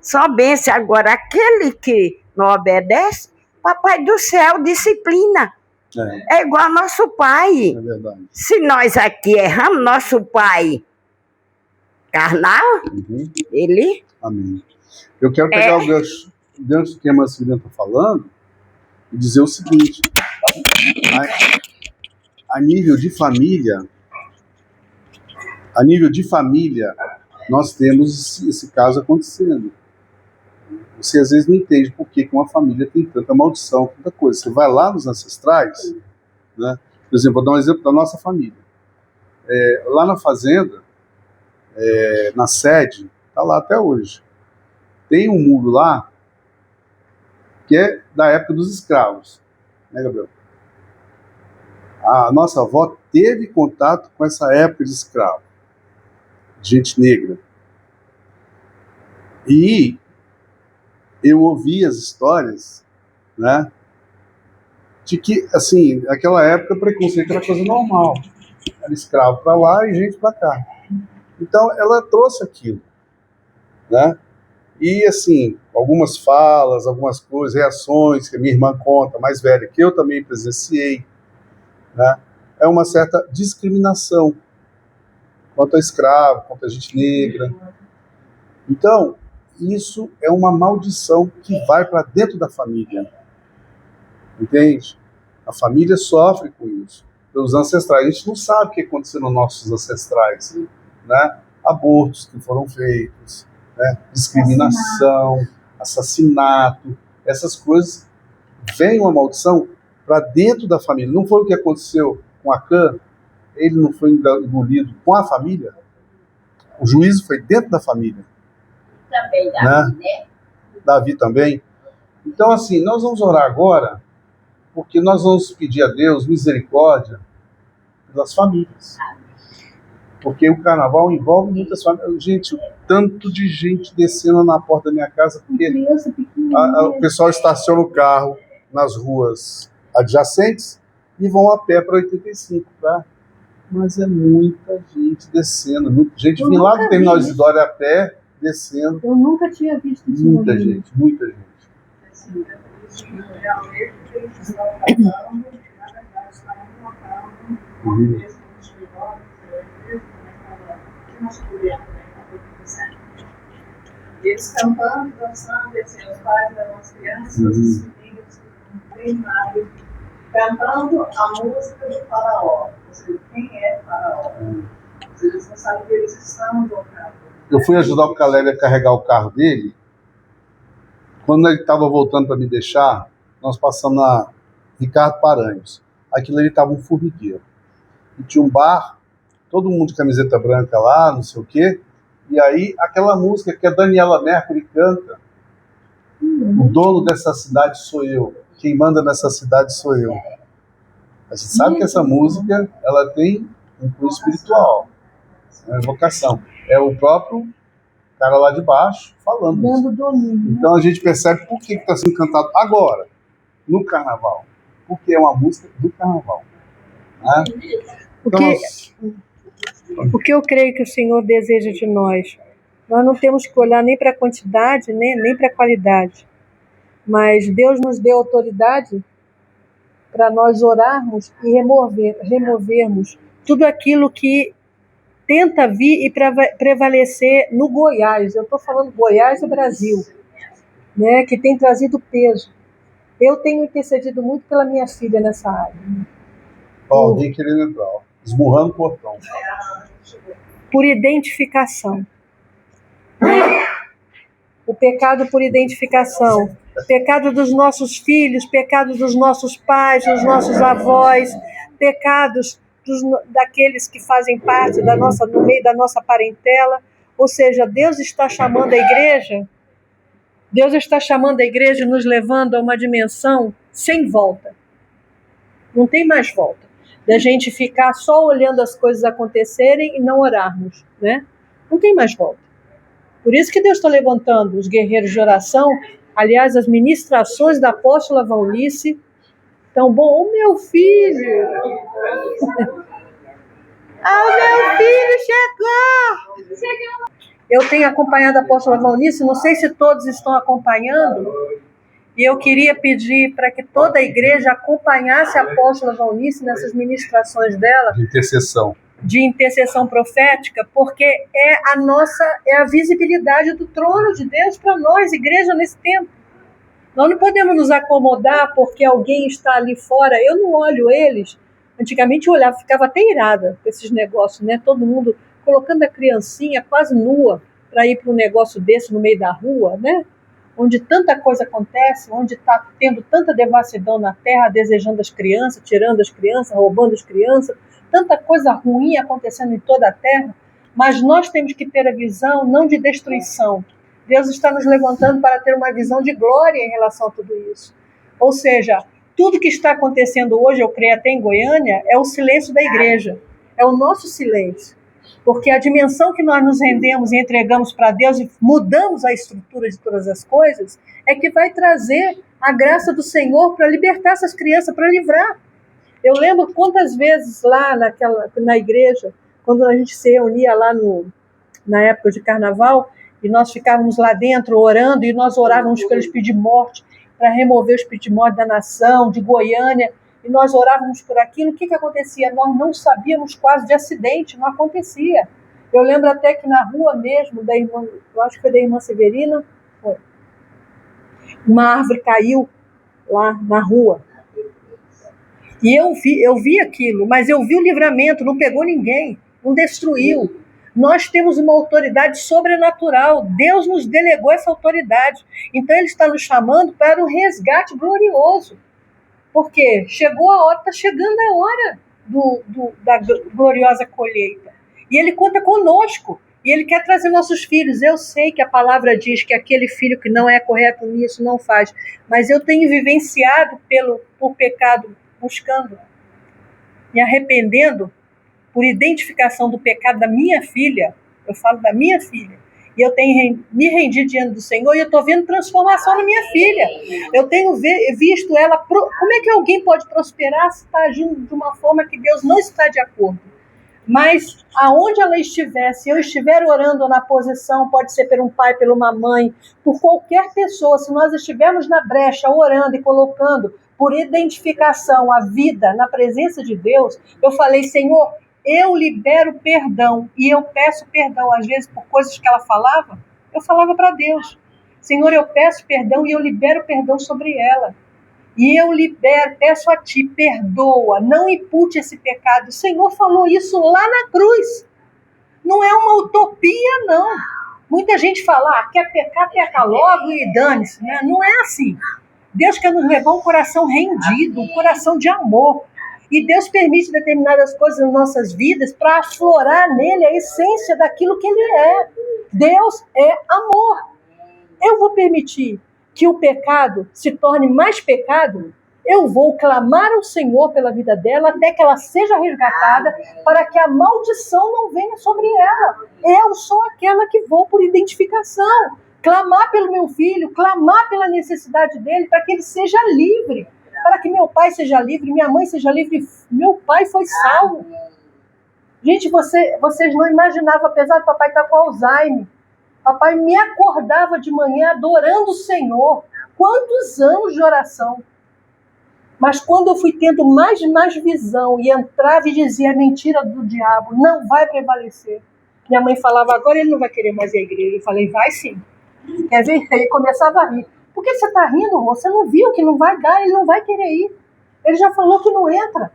Só bênção. Agora, aquele que não obedece, Papai do Céu disciplina. É igual nosso pai.
É verdade.
Se nós aqui erramos, nosso pai carnal, ele...
Amém. Eu quero pegar o gancho que a Marcelina está falando e dizer o seguinte: a nível de família, nós temos esse caso acontecendo. Você às vezes não entende por que uma família tem tanta maldição, tanta coisa. Você vai lá nos ancestrais, né? Por exemplo, vou dar um exemplo da nossa família. Lá na fazenda, na sede, está lá até hoje. Tem um muro lá que é da época dos escravos, né, Gabriel? A nossa avó teve contato com essa época de escravo, de gente negra. E eu ouvi as histórias, né, de que, assim, naquela época preconceito era coisa normal. Era escravo para lá e gente para cá. Então, ela trouxe aquilo, né? E, assim, algumas falas, algumas coisas, reações que a minha irmã conta, mais velha, que eu também presenciei, né? É uma certa discriminação quanto a escravo, quanto a gente negra. Então, isso é uma maldição que vai para dentro da família. Entende? A família sofre com isso. Os ancestrais, a gente não sabe o que aconteceu nos nossos ancestrais, né? Abortos que foram feitos, né? Discriminação, assassinato, essas coisas. Vem uma maldição para dentro da família. Não foi o que aconteceu com Acã? Ele não foi engolido com a família? O juízo foi dentro da família.
Também Davi, né?
Davi também. Então, assim, nós vamos orar agora, porque nós vamos pedir a Deus misericórdia das famílias. Porque o carnaval envolve muitas famílias. Gente, tanto de gente descendo na porta da minha casa, porque o pessoal estaciona o carro nas ruas adjacentes e vão a pé para 85, tá? Mas é muita gente descendo, muita gente vindo lá do terminal Isidoro a pé, descendo.
Eu nunca tinha visto isso.
Muita gente, muita gente.
Realmente, eles estão falando, na verdade, estavam colocando, e eles cantando, dançando, e assim, os pais eram as crianças, os filhos, treinados, cantando a música do faraó. Ou seja, quem é faraó? Ou seja, eles não sabem que eles estão tocando.
Eu fui ajudar o Caleb a carregar o carro dele. Quando ele estava voltando para me deixar, nós passamos na Ricardo Paranhos. Aquilo ali estava um formigueiro. E tinha um bar, todo mundo de camiseta branca lá, não sei o quê. E aí, aquela música que a Daniela Mercury canta, o dono dessa cidade sou eu, quem manda nessa cidade sou eu. A gente sabe que essa música, ela tem um cunho espiritual, é uma vocação. É o próprio cara lá de baixo falando isso.
Dando domínio.
Então a gente percebe por que está sendo cantado agora, no carnaval. Porque é uma música do carnaval. Né?
O que eu creio que o Senhor deseja de nós não temos que olhar nem para a quantidade, nem para a qualidade. Mas Deus nos deu autoridade para nós orarmos e removermos tudo aquilo que tenta vir e prevalecer no Goiás. Eu estou falando Goiás e Brasil, né, que tem trazido peso. Eu tenho intercedido muito pela minha filha nessa área.
Alguém querendo entrar, esmurrando o portão.
Por identificação. O pecado por identificação. Pecado dos nossos filhos, pecado dos nossos pais, dos nossos avós, pecados daqueles que fazem parte no meio da nossa parentela. Ou seja, Deus está chamando a igreja e nos levando a uma dimensão sem volta. Não tem mais volta.
Da gente ficar só olhando as coisas acontecerem e não orarmos, né? Não tem mais volta. Por isso que Deus está levantando os guerreiros de oração. Aliás, as ministrações da apóstola Valnice. Então, bom, o meu filho. O meu filho chegou! Eu tenho acompanhado a apóstola Valnice, não sei se todos estão acompanhando, e eu queria pedir para que toda a igreja acompanhasse a apóstola Valnice nessas ministrações dela. De intercessão profética, porque é a visibilidade do trono de Deus para nós, igreja, nesse tempo. Nós não podemos nos acomodar porque alguém está ali fora. Eu não olho eles. Antigamente eu olhava, ficava até irada com esses negócios, né? Todo mundo colocando a criancinha quase nua para ir para um negócio desse no meio da rua, né? Onde tanta coisa acontece, onde está tendo tanta devassidão na terra, desejando as crianças, tirando as crianças, roubando as crianças, tanta coisa ruim acontecendo em toda a terra, mas nós temos que ter a visão não de destruição. Deus está nos levantando para ter uma visão de glória em relação a tudo isso. Ou seja, tudo que está acontecendo hoje, eu creio até em Goiânia, é o silêncio da igreja, é o nosso silêncio. Porque a dimensão que nós nos rendemos e entregamos para Deus e mudamos a estrutura de todas as coisas, é que vai trazer a graça do Senhor para libertar essas crianças, para livrar. Eu lembro quantas vezes lá na igreja, quando a gente se reunia lá na época de carnaval, e nós ficávamos lá dentro orando, e nós orávamos pelo espírito de morte, para remover o espírito de morte da nação, de Goiânia, e nós orávamos por aquilo. O que acontecia? Nós não sabíamos quase de acidente, não acontecia. Eu lembro até que na rua mesmo, eu acho que foi da irmã Severina, uma árvore caiu lá na rua. E eu vi aquilo, mas eu vi o livramento, não pegou ninguém, não destruiu. Nós temos uma autoridade sobrenatural, Deus nos delegou essa autoridade. Então Ele está nos chamando para um resgate glorioso. Porque chegou a hora, está chegando a hora da gloriosa colheita. E Ele conta conosco, e Ele quer trazer nossos filhos. Eu sei que a palavra diz que aquele filho que não é correto nisso não faz, mas eu tenho vivenciado por pecado, buscando, me arrependendo por identificação do pecado da minha filha. Eu falo da minha filha, e eu tenho me rendido diante do Senhor, e eu estou vendo transformação na minha filha. Eu tenho visto ela. Como é que alguém pode prosperar se está agindo de uma forma que Deus não está de acordo? Mas aonde ela estiver, se eu estiver orando na posição, pode ser por um pai, por uma mãe, por qualquer pessoa, se nós estivermos na brecha orando e colocando por identificação a vida na presença de Deus, eu falei, Senhor, eu libero perdão, e eu peço perdão, às vezes, por coisas que ela falava, eu falava para Deus, Senhor, eu peço perdão e eu libero perdão sobre ela. E eu peço a Ti, perdoa, não impute esse pecado. O Senhor falou isso lá na cruz. Não é uma utopia, não. Muita gente fala, quer pecar, peca logo e dane-se. Né? Não é assim. Deus quer nos levar um coração rendido, um coração de amor. E Deus permite determinadas coisas nas nossas vidas para aflorar nele a essência daquilo que Ele é. Deus é amor. Eu vou permitir que o pecado se torne mais pecado? Eu vou clamar ao Senhor pela vida dela até que ela seja resgatada, para que a maldição não venha sobre ela. Eu sou aquela que vou por identificação. Clamar pelo meu filho, clamar pela necessidade dele, para que ele seja livre. Para que meu pai seja livre, minha mãe seja livre, meu pai foi salvo. Gente, vocês não imaginavam, apesar do papai estar com Alzheimer, papai me acordava de manhã adorando o Senhor. Quantos anos de oração. Mas quando eu fui tendo mais visão e entrava e dizia a mentira do diabo, não vai prevalecer. Minha mãe falava, agora ele não vai querer mais ir à igreja. Eu falei, vai sim. Quer ver? Ele começava a rir. Por que você está rindo? Você não viu que não vai dar, ele não vai querer ir. Ele já falou que não entra.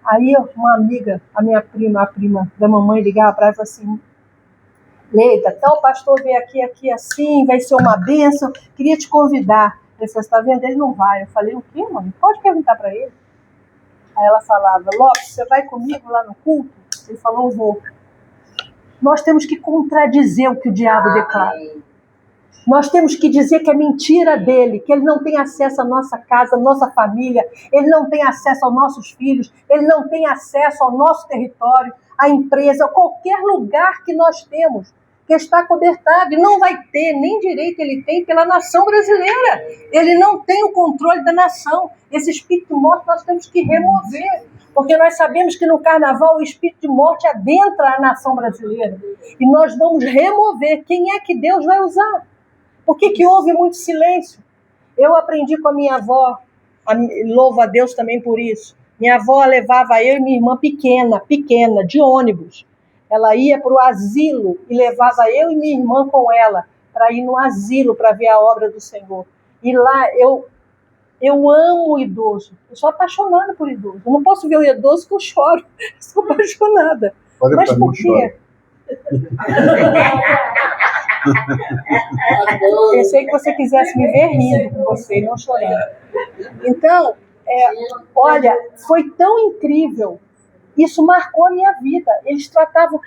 Aí uma amiga, a prima da mamãe, ligava para ela e falou assim, Leida, tal pastor veio aqui assim, vai ser uma bênção, queria te convidar. Ele falou, você está vendo? Ele não vai. Eu falei, o quê, mãe? Pode perguntar para ele. Aí ela falava, Lopes, você vai comigo lá no culto? Ele falou, eu vou. Nós temos que contradizer o que o diabo declara.
Nós temos que dizer que é mentira dele, que ele não tem acesso à nossa casa, à nossa família, ele não tem acesso aos nossos filhos, ele não tem acesso ao nosso território, à empresa, a qualquer lugar que nós temos, que está cobertado. E não vai ter, nem direito ele tem pela nação brasileira. Ele não tem o controle da nação. Esse espírito de morte nós temos que remover, porque nós sabemos que no carnaval o espírito de morte adentra a nação brasileira. E nós vamos remover. Quem é que Deus vai usar? Por que houve muito silêncio? Eu aprendi com a minha avó, louvo a Deus também por isso. Minha avó levava eu e minha irmã pequena, de ônibus. Ela ia para o asilo e levava eu e minha irmã com ela para ir no asilo para ver a obra do Senhor. E lá eu amo o idoso. Eu sou apaixonada por idoso. Eu não posso ver o idoso que eu choro. Eu sou apaixonada.
Olha,
mas por quê? Pensei que você quisesse me ver rindo com você e não chorando. Então, olha, foi tão incrível. Isso marcou a minha vida. Eles tratavam...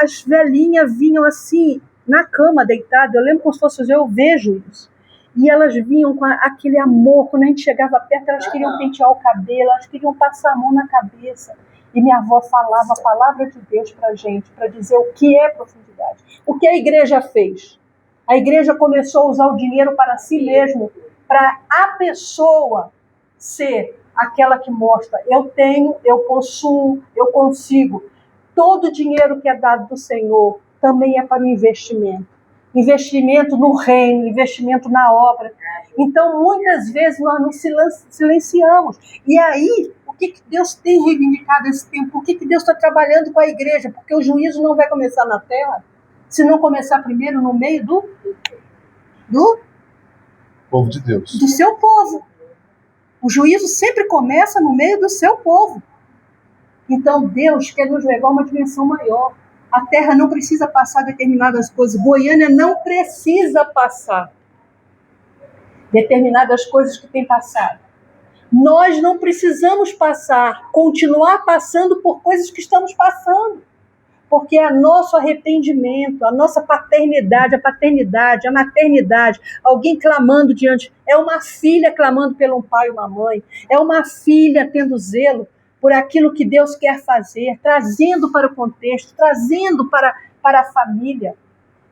As velhinhas vinham assim, na cama, deitada. Eu lembro como se fosse eu vejo isso. E elas vinham com aquele amor. Quando a gente chegava perto, elas queriam pentear o cabelo, elas queriam passar a mão na cabeça. E minha avó falava a palavra de Deus para a gente, para dizer o que é profundidade. O que a igreja fez? A igreja começou a usar o dinheiro para si mesmo, para a pessoa ser aquela que mostra: eu tenho, eu possuo, eu consigo. Todo o dinheiro que é dado do Senhor também é para o investimento. Investimento no reino, investimento na obra. Então, muitas vezes, nós nos silenciamos. E aí, o que Deus tem reivindicado esse tempo? Por que Deus está trabalhando com a igreja? Porque o juízo não vai começar na terra, se não começar primeiro no meio do
povo de Deus.
Do seu povo. O juízo sempre começa no meio do seu povo. Então, Deus quer nos levar a uma dimensão maior. A terra não precisa passar determinadas coisas. Goiânia não precisa passar determinadas coisas que tem passado. Nós não precisamos continuar passando por coisas que estamos passando. Porque é nosso arrependimento, a nossa paternidade, a paternidade, a maternidade, alguém clamando diante, é uma filha clamando pelo um pai e uma mãe, é uma filha tendo zelo por aquilo que Deus quer fazer, trazendo para o contexto, trazendo para a família.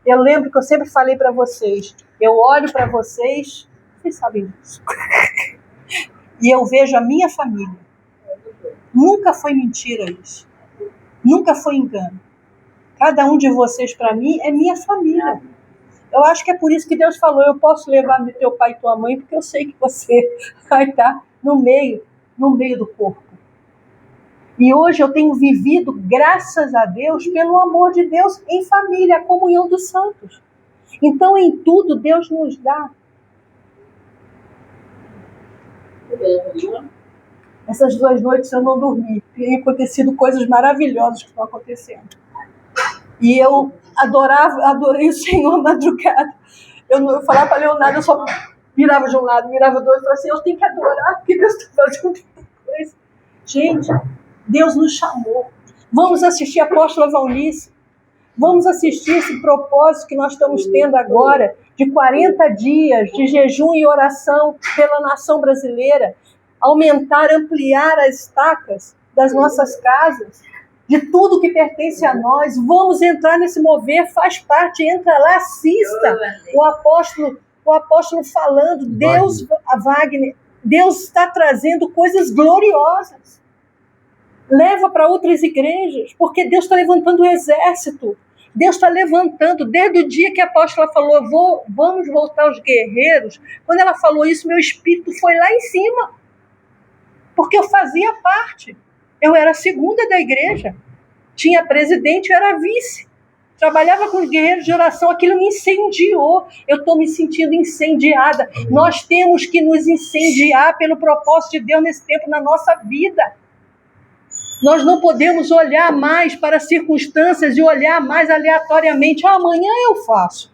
Eu lembro que eu sempre falei para vocês, eu olho para vocês sabem disso, e eu vejo a minha família. Nunca foi mentira isso, nunca foi engano. Cada um de vocês, para mim, é minha família. Eu acho que é por isso que Deus falou: eu posso levar teu pai e tua mãe, porque eu sei que você vai estar no meio do corpo. E hoje eu tenho vivido, graças a Deus, pelo amor de Deus, em família, a comunhão dos santos. Então, em tudo, Deus nos dá. Essas 2 noites eu não dormi. Tem acontecido coisas maravilhosas que estão acontecendo. E eu adorei o Senhor à madrugada. Eu falava para Leonardo, eu só virava de um lado, virava do outro, e falava assim: eu tenho que adorar, porque Deus está fazendo tanta coisa. Gente, Deus nos chamou. Vamos assistir a Apóstola Valnice. Vamos assistir esse propósito que nós estamos tendo agora, de 40 dias de jejum e oração pela nação brasileira. Aumentar, ampliar as estacas das nossas casas, de tudo que pertence a nós. Vamos entrar nesse mover, faz parte, entra lá, assista o apóstolo falando. Deus está trazendo coisas gloriosas. Leva para outras igrejas, porque Deus está levantando o exército. Deus está levantando, desde o dia que a apóstola falou: vamos voltar aos guerreiros. Quando ela falou isso, meu espírito foi lá em cima, porque eu fazia parte. Eu era a segunda da igreja, tinha presidente, eu era vice, trabalhava com os guerreiros de oração, aquilo me incendiou, eu estou me sentindo incendiada. Nós temos que nos incendiar pelo propósito de Deus nesse tempo na nossa vida. Nós não podemos olhar mais para as circunstâncias e olhar mais aleatoriamente: amanhã eu faço,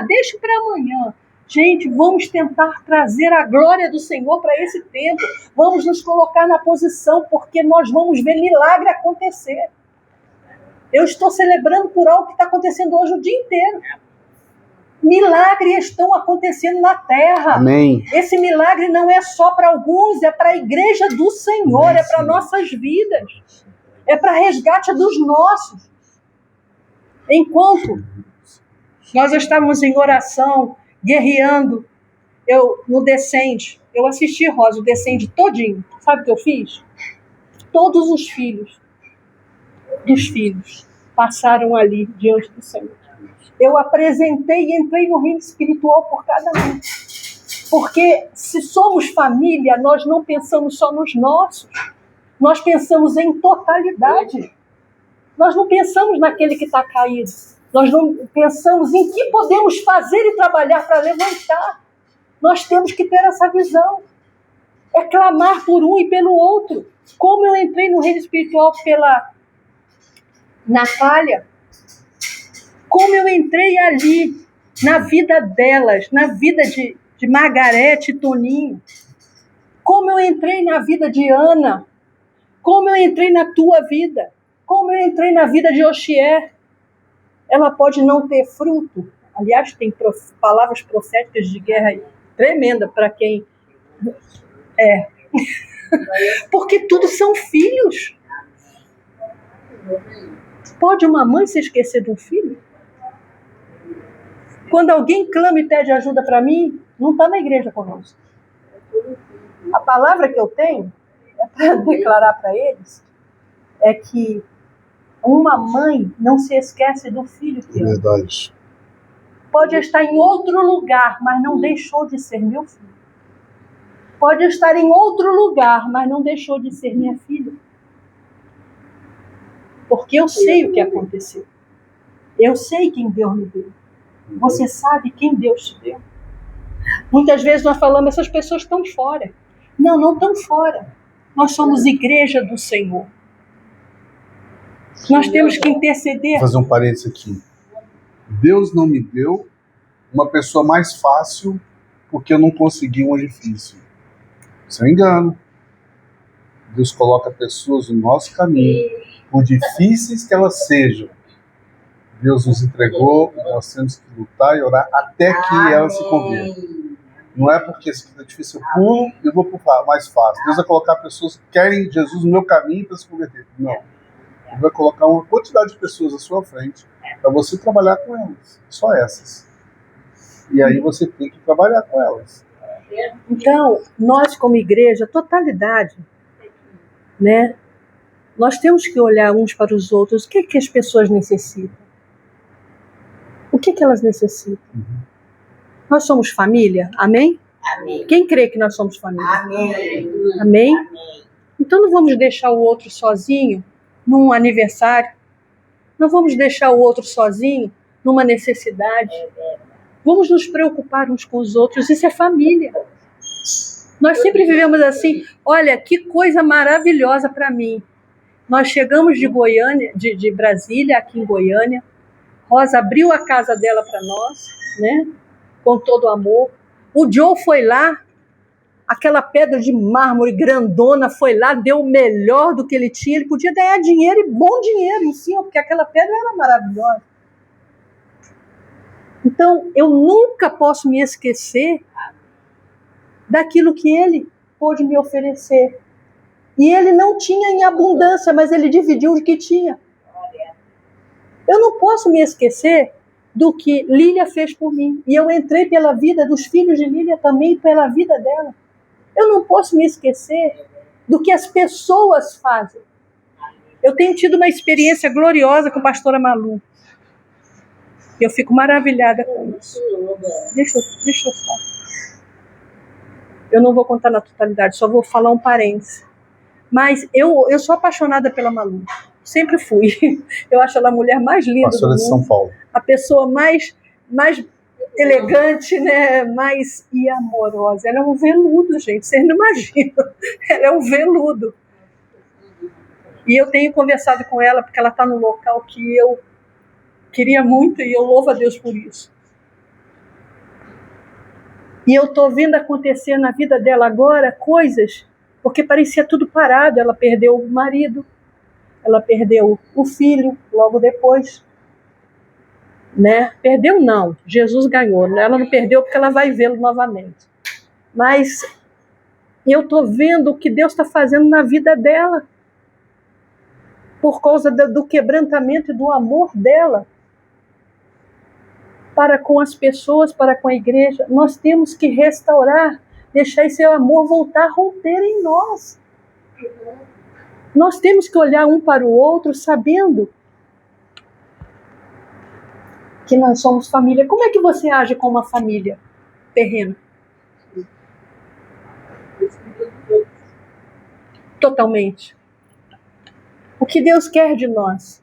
deixa para amanhã. Gente, vamos tentar trazer a glória do Senhor para esse tempo. Vamos nos colocar na posição, porque nós vamos ver milagre acontecer. Eu estou celebrando por algo que está acontecendo hoje o dia inteiro.
Milagres estão acontecendo na terra.
Amém.
Esse milagre não é só para alguns, é para a igreja do Senhor, é para nossas vidas. É para resgate dos nossos. Enquanto nós estávamos em oração, guerreando, no Descende, eu assisti, Rosa, o Descende todinho. Sabe o que eu fiz? Todos os filhos dos filhos passaram ali diante do Senhor. Eu apresentei e entrei no reino espiritual por cada um. Porque se somos família, nós não pensamos só nos nossos. Nós pensamos em totalidade. Nós não pensamos naquele que está caído. Nós não pensamos em que podemos fazer e trabalhar para levantar. Nós temos que ter essa visão. É clamar por um e pelo outro. Como eu entrei no reino espiritual pela Natália, como eu entrei ali na vida delas, na vida de Margarete e Toninho, como eu entrei na vida de Ana, como eu entrei na tua vida, como eu entrei na vida de Oxier. Ela pode não ter fruto. Aliás, tem palavras proféticas de guerra aí, tremenda para quem é. Porque tudo são filhos. Pode uma mãe se esquecer de um filho? Quando alguém clama e pede ajuda para mim, não está na igreja conosco. A palavra que eu tenho é para declarar para eles é que uma mãe não se esquece do filho que ama.
Verdade.
Pode estar em outro lugar, mas não deixou de ser meu filho. Pode estar em outro lugar, mas não deixou de ser minha filha. Porque eu sei o que aconteceu. Eu sei quem Deus me deu. Você sabe quem Deus te deu. Muitas vezes nós falamos, essas pessoas estão fora. Não, não estão fora. Nós somos igreja do Senhor. Nós temos que interceder.
Vou fazer um parênteses aqui. Deus não me deu uma pessoa mais fácil porque eu não consegui uma difícil. Isso é um engano. Deus coloca pessoas no nosso caminho, por difíceis que elas sejam. Deus nos entregou e nós temos que lutar e orar até que ela se converta. Não é porque isso aqui é difícil, eu pulo e vou para o mais fácil. Deus vai colocar pessoas que querem Jesus no meu caminho para se converter. Não. Ele vai colocar uma quantidade de pessoas à sua frente para você trabalhar com elas. Só essas. E aí você tem que trabalhar com elas.
Então, nós como igreja, totalidade, né? Nós temos que olhar uns para os outros. O que que as pessoas necessitam? O que elas necessitam? Nós somos família? Amém?
Amém.
Quem crê que nós somos família?
Amém.
Amém? Então não vamos deixar o outro sozinho num aniversário. Não vamos deixar o outro sozinho numa necessidade. Vamos nos preocupar uns com os outros. Isso é família. Nós sempre vivemos assim. Olha, que coisa maravilhosa para mim. Nós chegamos de Goiânia, de Brasília, aqui em Goiânia. Rosa abriu a casa dela para nós, né? Com todo amor. O Joe foi lá, aquela pedra de mármore grandona foi lá, deu o melhor do que ele tinha. Ele podia ganhar dinheiro e bom dinheiro em cima, porque aquela pedra era maravilhosa. Então, eu nunca posso me esquecer daquilo que ele pôde me oferecer. E ele não tinha em abundância, mas ele dividiu o que tinha. Eu não posso me esquecer do que Lília fez por mim. E eu entrei pela vida dos filhos de Lília também, pela vida dela. Eu não posso me esquecer do que as pessoas fazem. Eu tenho tido uma experiência gloriosa com a pastora Malu. Eu fico maravilhada com isso. Deixa eu só. Eu não vou contar na totalidade, só vou falar um parênteses. Mas eu sou apaixonada pela Malu. Sempre fui. Eu acho ela a mulher mais linda
Pastora
do
de
mundo.
São Paulo.
A pessoa mais elegante, né? Mais e amorosa. Ela é um veludo, gente. Vocês não imaginam. Ela é um veludo. E eu tenho conversado com ela porque ela está num local que eu queria muito e eu louvo a Deus por isso. E eu estou vendo acontecer na vida dela agora coisas, porque parecia tudo parado. Ela perdeu o marido, ela perdeu o filho logo depois. né? Perdeu não, Jesus ganhou. Ela não perdeu porque ela vai vê-lo novamente. Mas eu estou vendo o que Deus está fazendo na vida dela, por causa do quebrantamento e do amor dela para com as pessoas, para com a igreja. Nós temos que restaurar, deixar esse amor voltar a romper em nós. Nós temos que olhar um para o outro sabendo que nós somos família. Como é que você age com uma família terrena? Totalmente. O que Deus quer de nós?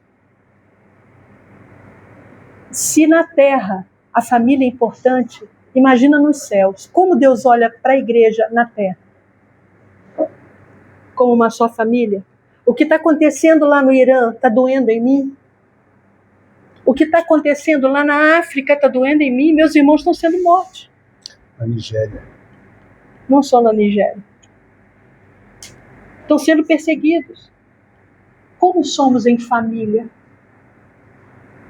Se na terra a família é importante, imagina nos céus. Como Deus olha para a igreja na terra? Como uma só família? O que está acontecendo lá no Irã está doendo em mim? O que está acontecendo lá na África está doendo em mim? Meus irmãos estão sendo mortos.
Na Nigéria.
Não só na Nigéria. Estão sendo perseguidos. Como somos em família?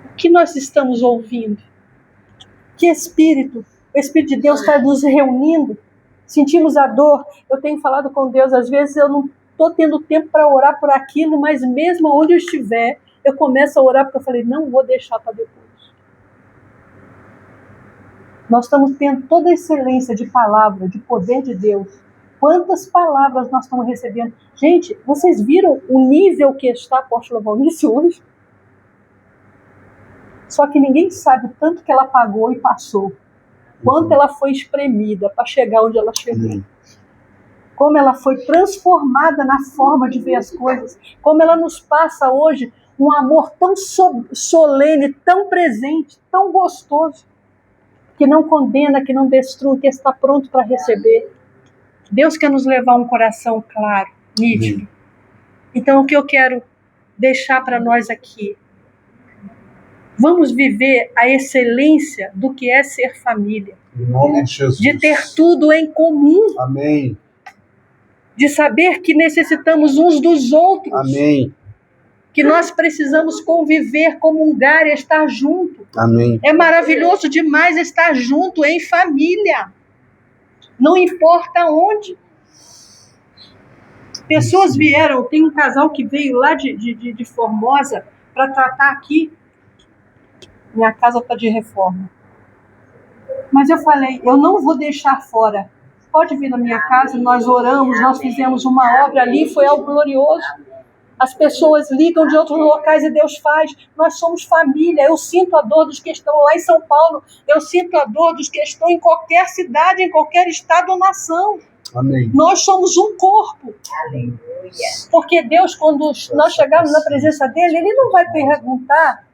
O que nós estamos ouvindo? Que espírito? O Espírito de Deus está nos reunindo. Sentimos a dor. Eu tenho falado com Deus, às vezes eu não estou tendo tempo para orar por aquilo, mas mesmo onde eu estiver, eu começo a orar porque eu falei, não vou deixar para depois. Nós estamos tendo toda a excelência de palavra, de poder de Deus. Quantas palavras nós estamos recebendo. Gente, vocês viram o nível que está a apóstola Valnice hoje? Só que ninguém sabe o tanto que ela pagou e passou. Quanto ela foi espremida para chegar onde ela chegou. Como ela foi transformada na forma de ver as coisas. Como ela nos passa hoje um amor tão solene, tão presente, tão gostoso, que não condena, que não destrui, que está pronto para receber. Deus quer nos levar a um coração claro, nítido. Então, o que eu quero deixar para nós aqui? Vamos viver a excelência do que é ser família.
Em nome de Jesus.
De ter tudo em comum.
Amém.
De saber que necessitamos uns dos outros.
Amém.
Que nós precisamos conviver, comungar e estar junto.
Amém.
É maravilhoso demais estar junto em família. Não importa onde. Pessoas vieram, tem um casal que veio lá de Formosa para tratar aqui. Minha casa está de reforma. Mas eu falei, eu não vou deixar fora. Pode vir na minha casa, nós oramos, nós fizemos uma obra ali, foi algo glorioso. As pessoas ligam de outros locais e Deus faz. Nós somos família. Eu sinto a dor dos que estão lá em São Paulo. Eu sinto a dor dos que estão em qualquer cidade, em qualquer estado ou nação.
Amém.
Nós somos um corpo. Aleluia. Porque Deus, quando nós chegarmos na presença dele, ele não vai perguntar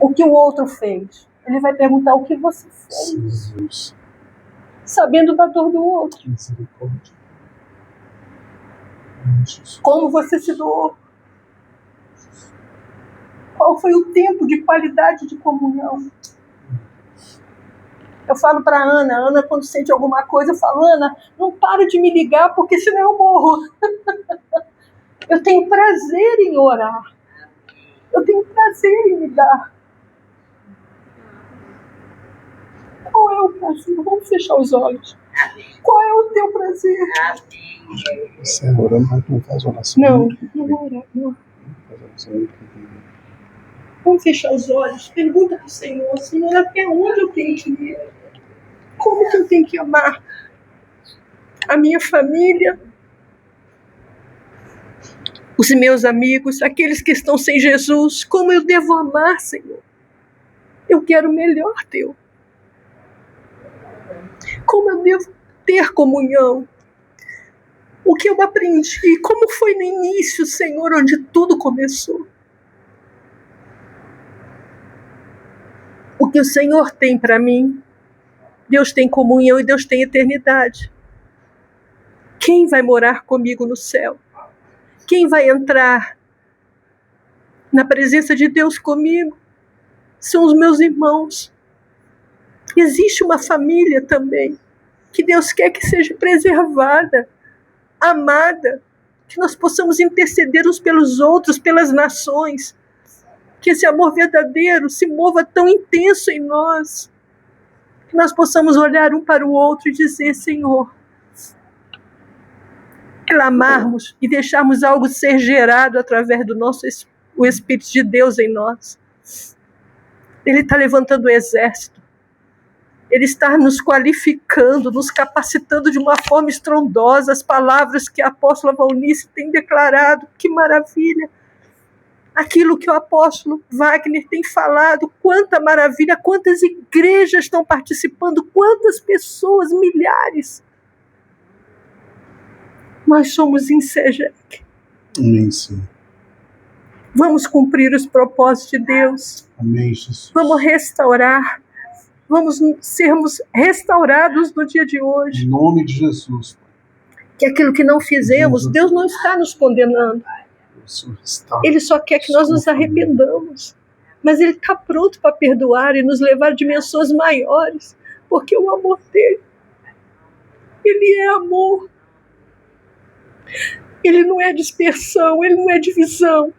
o que o outro fez. Ele vai perguntar o que você fez. Sabendo da dor do outro. Como você se doou? Qual foi o tempo de qualidade de comunhão? Eu falo para Ana, quando sente alguma coisa, eu falo, Ana, não para de me ligar, porque senão eu morro. Eu tenho prazer em orar. Eu tenho prazer em me dar. Qual é o prazer? Vamos fechar os olhos. Qual é o teu prazer?
Você orando, mas não faz oração.
Não vou orar, não. Vamos fechar os olhos. Pergunta para o Senhor, Senhor, até onde eu tenho que ir? Como que eu tenho que amar a minha família? Os meus amigos, aqueles que estão sem Jesus, como eu devo amar, Senhor? Eu quero o melhor teu. Como eu devo ter comunhão? O que eu aprendi? Como foi no início, Senhor, onde tudo começou? O que o Senhor tem para mim? Deus tem comunhão e Deus tem eternidade. Quem vai morar comigo no céu? Quem vai entrar na presença de Deus comigo? São os meus irmãos. Existe uma família também, que Deus quer que seja preservada, amada, que nós possamos interceder uns pelos outros, pelas nações. Que esse amor verdadeiro se mova tão intenso em nós, que nós possamos olhar um para o outro e dizer: Senhor, clamarmos e deixarmos algo ser gerado através do o Espírito de Deus em nós. Ele está levantando o exército. Ele está nos qualificando, nos capacitando de uma forma estrondosa. As palavras que a apóstola Valnice tem declarado, que maravilha! Aquilo que o apóstolo Wagner tem falado, quanta maravilha, quantas igrejas estão participando, quantas pessoas, milhares. Nós somos em SEGEC.
Amém, Senhor.
Vamos cumprir os propósitos de Deus.
Amém, Jesus.
Vamos restaurar. Vamos sermos restaurados no dia de hoje.
Em nome de Jesus.
Que aquilo que não fizemos, Deus não está nos condenando. Ele só quer que nós nos arrependamos. Mas Ele está pronto para perdoar e nos levar a dimensões maiores. Porque o amor dele, Ele é amor. Ele não é dispersão, Ele não é divisão.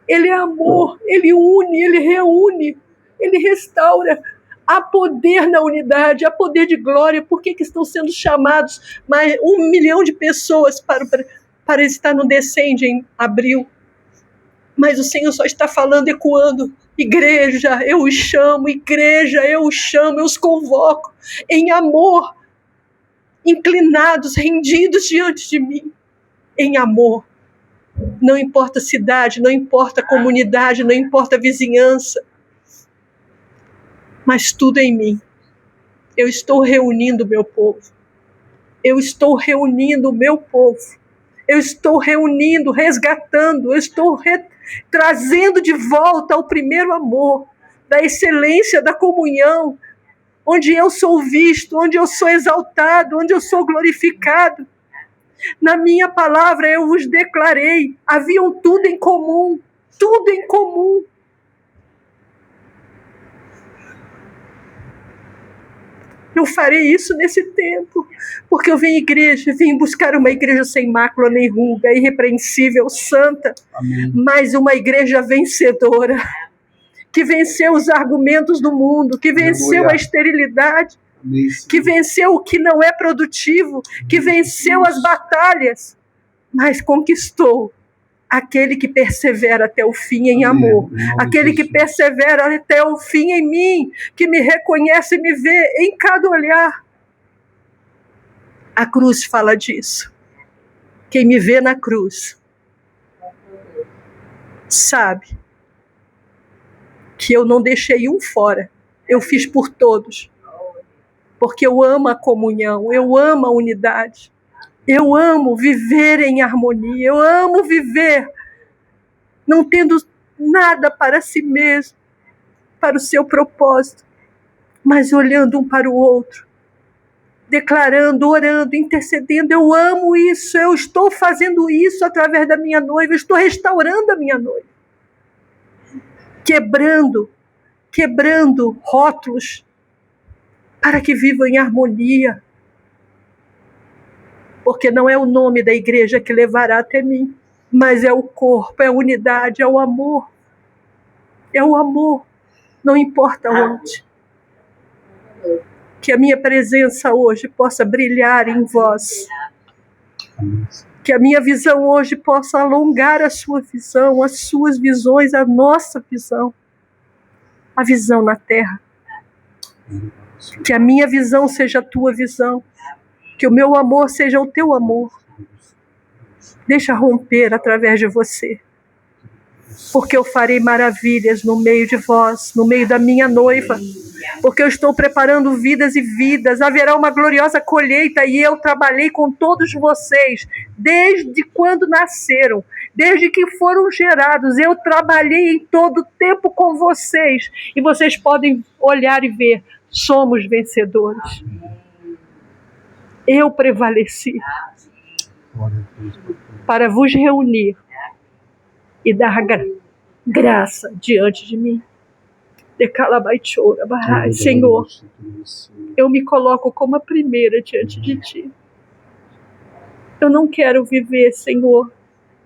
Ele é amor, Ele une, Ele reúne, Ele restaura. Há poder na unidade, há poder de glória. Por que estão sendo chamados mais 1 milhão de pessoas para estar no Descende em abril? Mas o Senhor só está falando, ecoando: igreja, eu os chamo, igreja, eu os chamo, eu os convoco em amor, inclinados, rendidos diante de mim, em amor. Não importa a cidade, não importa a comunidade, não importa a vizinhança, mas tudo em mim. Eu estou reunindo o meu povo. Eu estou reunindo o meu povo. Eu estou reunindo, resgatando, eu estou trazendo de volta ao primeiro amor, da excelência, da comunhão, onde eu sou visto, onde eu sou exaltado, onde eu sou glorificado. Na minha palavra eu vos declarei, haviam tudo em comum, tudo em comum. Eu farei isso nesse tempo, porque eu vim buscar uma igreja sem mácula nem ruga, irrepreensível, santa,
Amém.
Mas uma igreja vencedora, que venceu os argumentos do mundo, que venceu a esterilidade,
Amém,
que venceu o que não é produtivo, que venceu as batalhas, mas conquistou aquele que persevera até o fim em amor, aquele que persevera até o fim em mim, que me reconhece e me vê em cada olhar. A cruz fala disso. Quem me vê na cruz sabe que eu não deixei um fora, eu fiz por todos, porque eu amo a comunhão, eu amo a unidade. Eu amo viver em harmonia, eu amo viver não tendo nada para si mesmo, para o seu propósito, mas olhando um para o outro, declarando, orando, intercedendo. Eu amo isso, eu estou fazendo isso através da minha noiva, eu estou restaurando a minha noiva, quebrando rótulos, para que vivam em harmonia. Porque não é o nome da igreja que levará até mim, mas é o corpo, é a unidade, é o amor. É o amor, não importa onde. Que a minha presença hoje possa brilhar em vós. Que a minha visão hoje possa alongar a sua visão, as suas visões, a nossa visão. A visão na terra. Que a minha visão seja a tua visão. Que o meu amor seja o teu amor. Deixa romper através de você. Porque eu farei maravilhas no meio de vós, no meio da minha noiva. Porque eu estou preparando vidas e vidas. Haverá uma gloriosa colheita e eu trabalhei com todos vocês desde quando nasceram, desde que foram gerados. Eu trabalhei em todo o tempo com vocês. E vocês podem olhar e ver, somos vencedores. Eu prevaleci para vos reunir e dar graça diante de mim. Senhor, eu me coloco como a primeira diante de ti. Eu não quero viver, Senhor,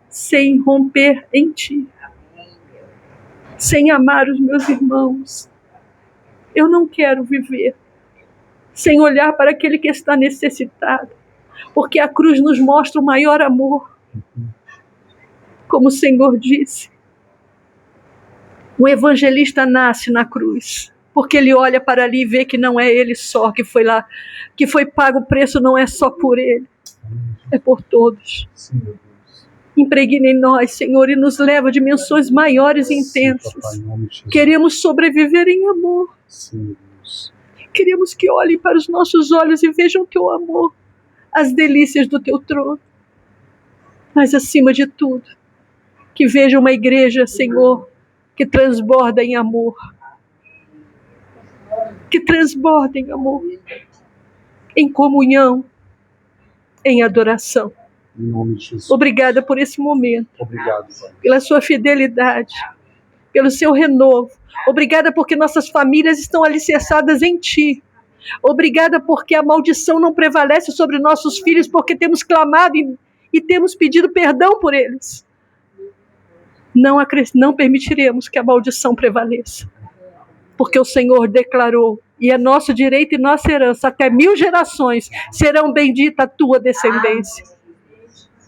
sem romper em ti. sem amar os meus irmãos. Eu não quero viver sem olhar para aquele que está necessitado, porque a cruz nos mostra o maior amor. Como o Senhor disse, o evangelista nasce na cruz, porque ele olha para ali e vê que não é ele só que foi lá, que foi pago o preço, não é só por ele, é por todos.
Sim, meu Deus.
Impregna em nós, Senhor, e nos leva a dimensões maiores e intensas.
Sim, papai, em nome de Jesus.
Queremos sobreviver em amor.
Sim, meu Deus.
Queremos que olhem para os nossos olhos e vejam o teu amor, as delícias do teu trono. Mas, acima de tudo, que vejam uma igreja, Senhor, que transborda em amor. Que transborda em amor, em comunhão, em adoração.
Em nome de Jesus.
Obrigada por esse momento,
Obrigado, Pai.
pela sua fidelidade, pelo seu renovo. Obrigada porque nossas famílias estão alicerçadas em Ti. Obrigada porque a maldição não prevalece sobre nossos filhos, porque temos clamado e temos pedido perdão por eles. Não permitiremos que a maldição prevaleça, porque o Senhor declarou, e é nosso direito e nossa herança, até 1000 gerações serão bendita a tua descendência.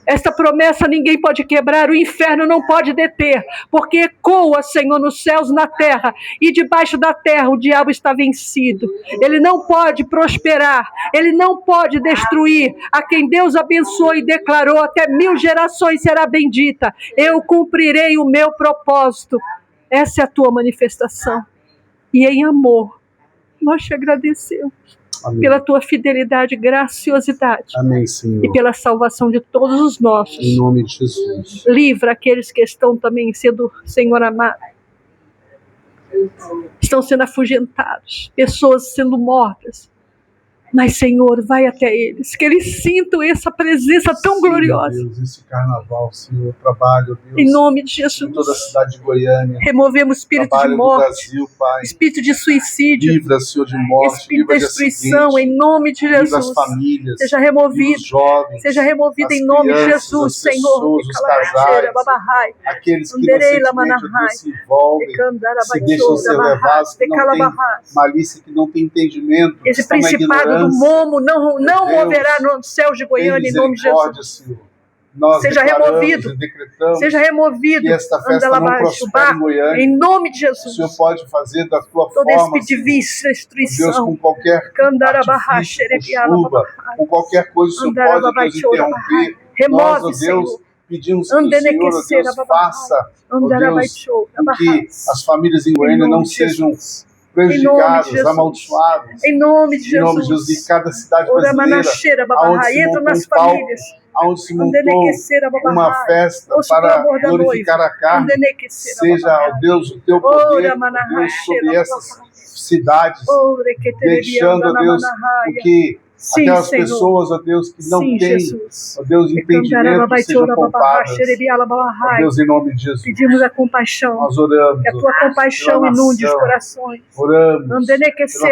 Esta promessa ninguém pode quebrar, o inferno não pode deter, porque ecoa, Senhor, nos céus, na terra, e debaixo da terra o diabo está vencido. Ele não pode prosperar, ele não pode destruir. A quem Deus abençoou e declarou, até 1000 gerações será bendita. Eu cumprirei o meu propósito. Essa é a tua manifestação. E em amor, nós te agradecemos.
Amém.
Pela tua fidelidade e graciosidade.
Amém, Senhor.
E pela salvação de todos os nossos.
Em nome de Jesus.
Livra aqueles que estão também sendo, Senhor amado, estão sendo afugentados, pessoas sendo mortas. Mas, Senhor, vai até eles, que eles sintam essa presença tão
Sim,
gloriosa.
Deus, esse carnaval, Senhor, trabalho, Deus,
Em nome de Jesus.
em toda a cidade de Goiânia,
Removemos espírito
trabalho
de
do
morte,
Brasil, Pai,
espírito de suicídio,
livra, Senhor, de morte,
espírito de
livra de
destruição,
acidente,
em nome de
livra as
Jesus.
famílias,
Seja
livra
removido.
os jovens,
Seja removido
as
em nome de
crianças,
Jesus,
as
Senhor.
pessoas, os casais, aqueles que inocentemente se envolvem, se deixam ser levados, que não têm malícia, que não têm entendimento, que
Esse
estão na
principado do
ignorância.
momo não
Deus,
moverá nos céus de Goiânia, em nome de Jesus.
Senhor. Nós
Seja
declaramos
removido.
e decretamos
Seja removido.
que esta festa não prospere em Goiânia.
Em nome de
O
Jesus.
Senhor pode fazer da tua
Todo
forma,
espírito de
Senhor.
vício,
Deus,
destruição.
com qualquer artifício, com chuva, com qualquer coisa, o Senhor pode, Deus, interromper. Nós, ó
Remove,
Deus,
Senhor.
pedimos que o Senhor, ó Deus, faça, ó Deus, com que as famílias em Goiânia não sejam prejudicadas, amaldiçoadas.
Em nome de
Em nome de
Jesus.
Jesus, de cada cidade brasileira, aonde se
Entra
montou
nas
um palco,
famílias.
aonde se montou uma festa para glorificar a carne, seja, ó Deus, o teu poder, ó Deus, sobre essas cidades, deixando, ó Deus, o que
Sim,
aquelas
Senhor.
pessoas, ó Deus, que não
Sim,
têm,
Jesus.
ó Deus, entendimento, sejam poupadas. Ó Deus, em nome de Jesus,
Pedimos a compaixão.
nós oramos,
Que a tua
ó
compaixão
pela
inunde os
nação.
corações.
Oramos pela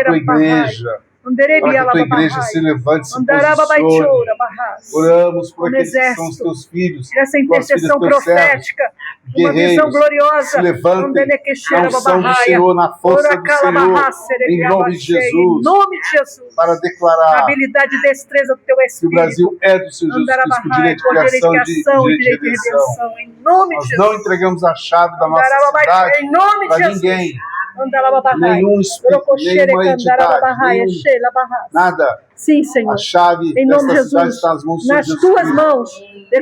tua igreja, para que a tua igreja se levante, se posicione. Oramos por aqueles que são os teus filhos,
Essa
tuas filhas,
intercessão
teus servos,
profética, uma visão
guerreiros,
gloriosa.
se levantem na unção do Senhor, na força do Senhor, em nome de Jesus,
Em nome de Jesus.
para declarar
Habilidade e destreza do teu
que o
Espírito.
Brasil é do Senhor Jesus Cristo, com direito de criação e direito de redenção.
Em nome
Nós
de
não
Jesus.
entregamos a chave da nossa cidade
Em nome de
para
Jesus.
ninguém, nenhum espírito, nenhuma entidade, nada.
Sim, Senhor.
A chave
Em nome de
dessa cidade
Jesus,
está nas mãos do
nas
Senhor
tuas
Jesus
mãos,
Cristo.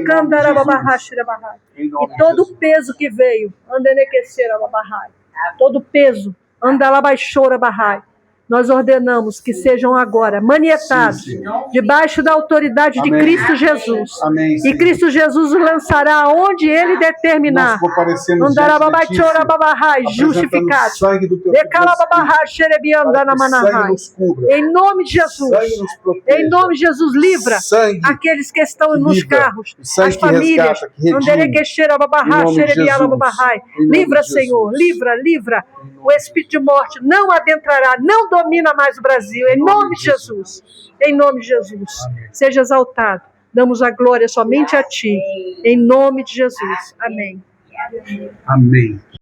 Em nome
e
de
todo o
Jesus.
peso que veio, todo peso, nós ordenamos que sejam agora manietados
Sim, Senhor.
debaixo da autoridade de
Amém.
Cristo Jesus.
Amém,
E
Senhor.
Cristo Jesus os lançará onde Ele determinar.
Nós comparecemos diante de ti, Senhor,
Justificado.
apresentando o sangue do teu Filho Jesus Cristo, para que o sangue nos cubra,
Em nome de Jesus.
sangue nos proteja,
Em nome de Jesus, livra
sangue
aqueles que estão
que
nos
livra,
carros,
o sangue
as
que
famílias.
resgata, que redime. Em nome de Jesus. Em nome
Livra,
de
Senhor,
Jesus.
livra. O espírito de morte não adentrará, não domina mais o Brasil. Em nome de Jesus. Em nome de Jesus.
Amém.
Seja exaltado. Damos a glória somente a Ti. Em nome de Jesus. Amém.
Amém.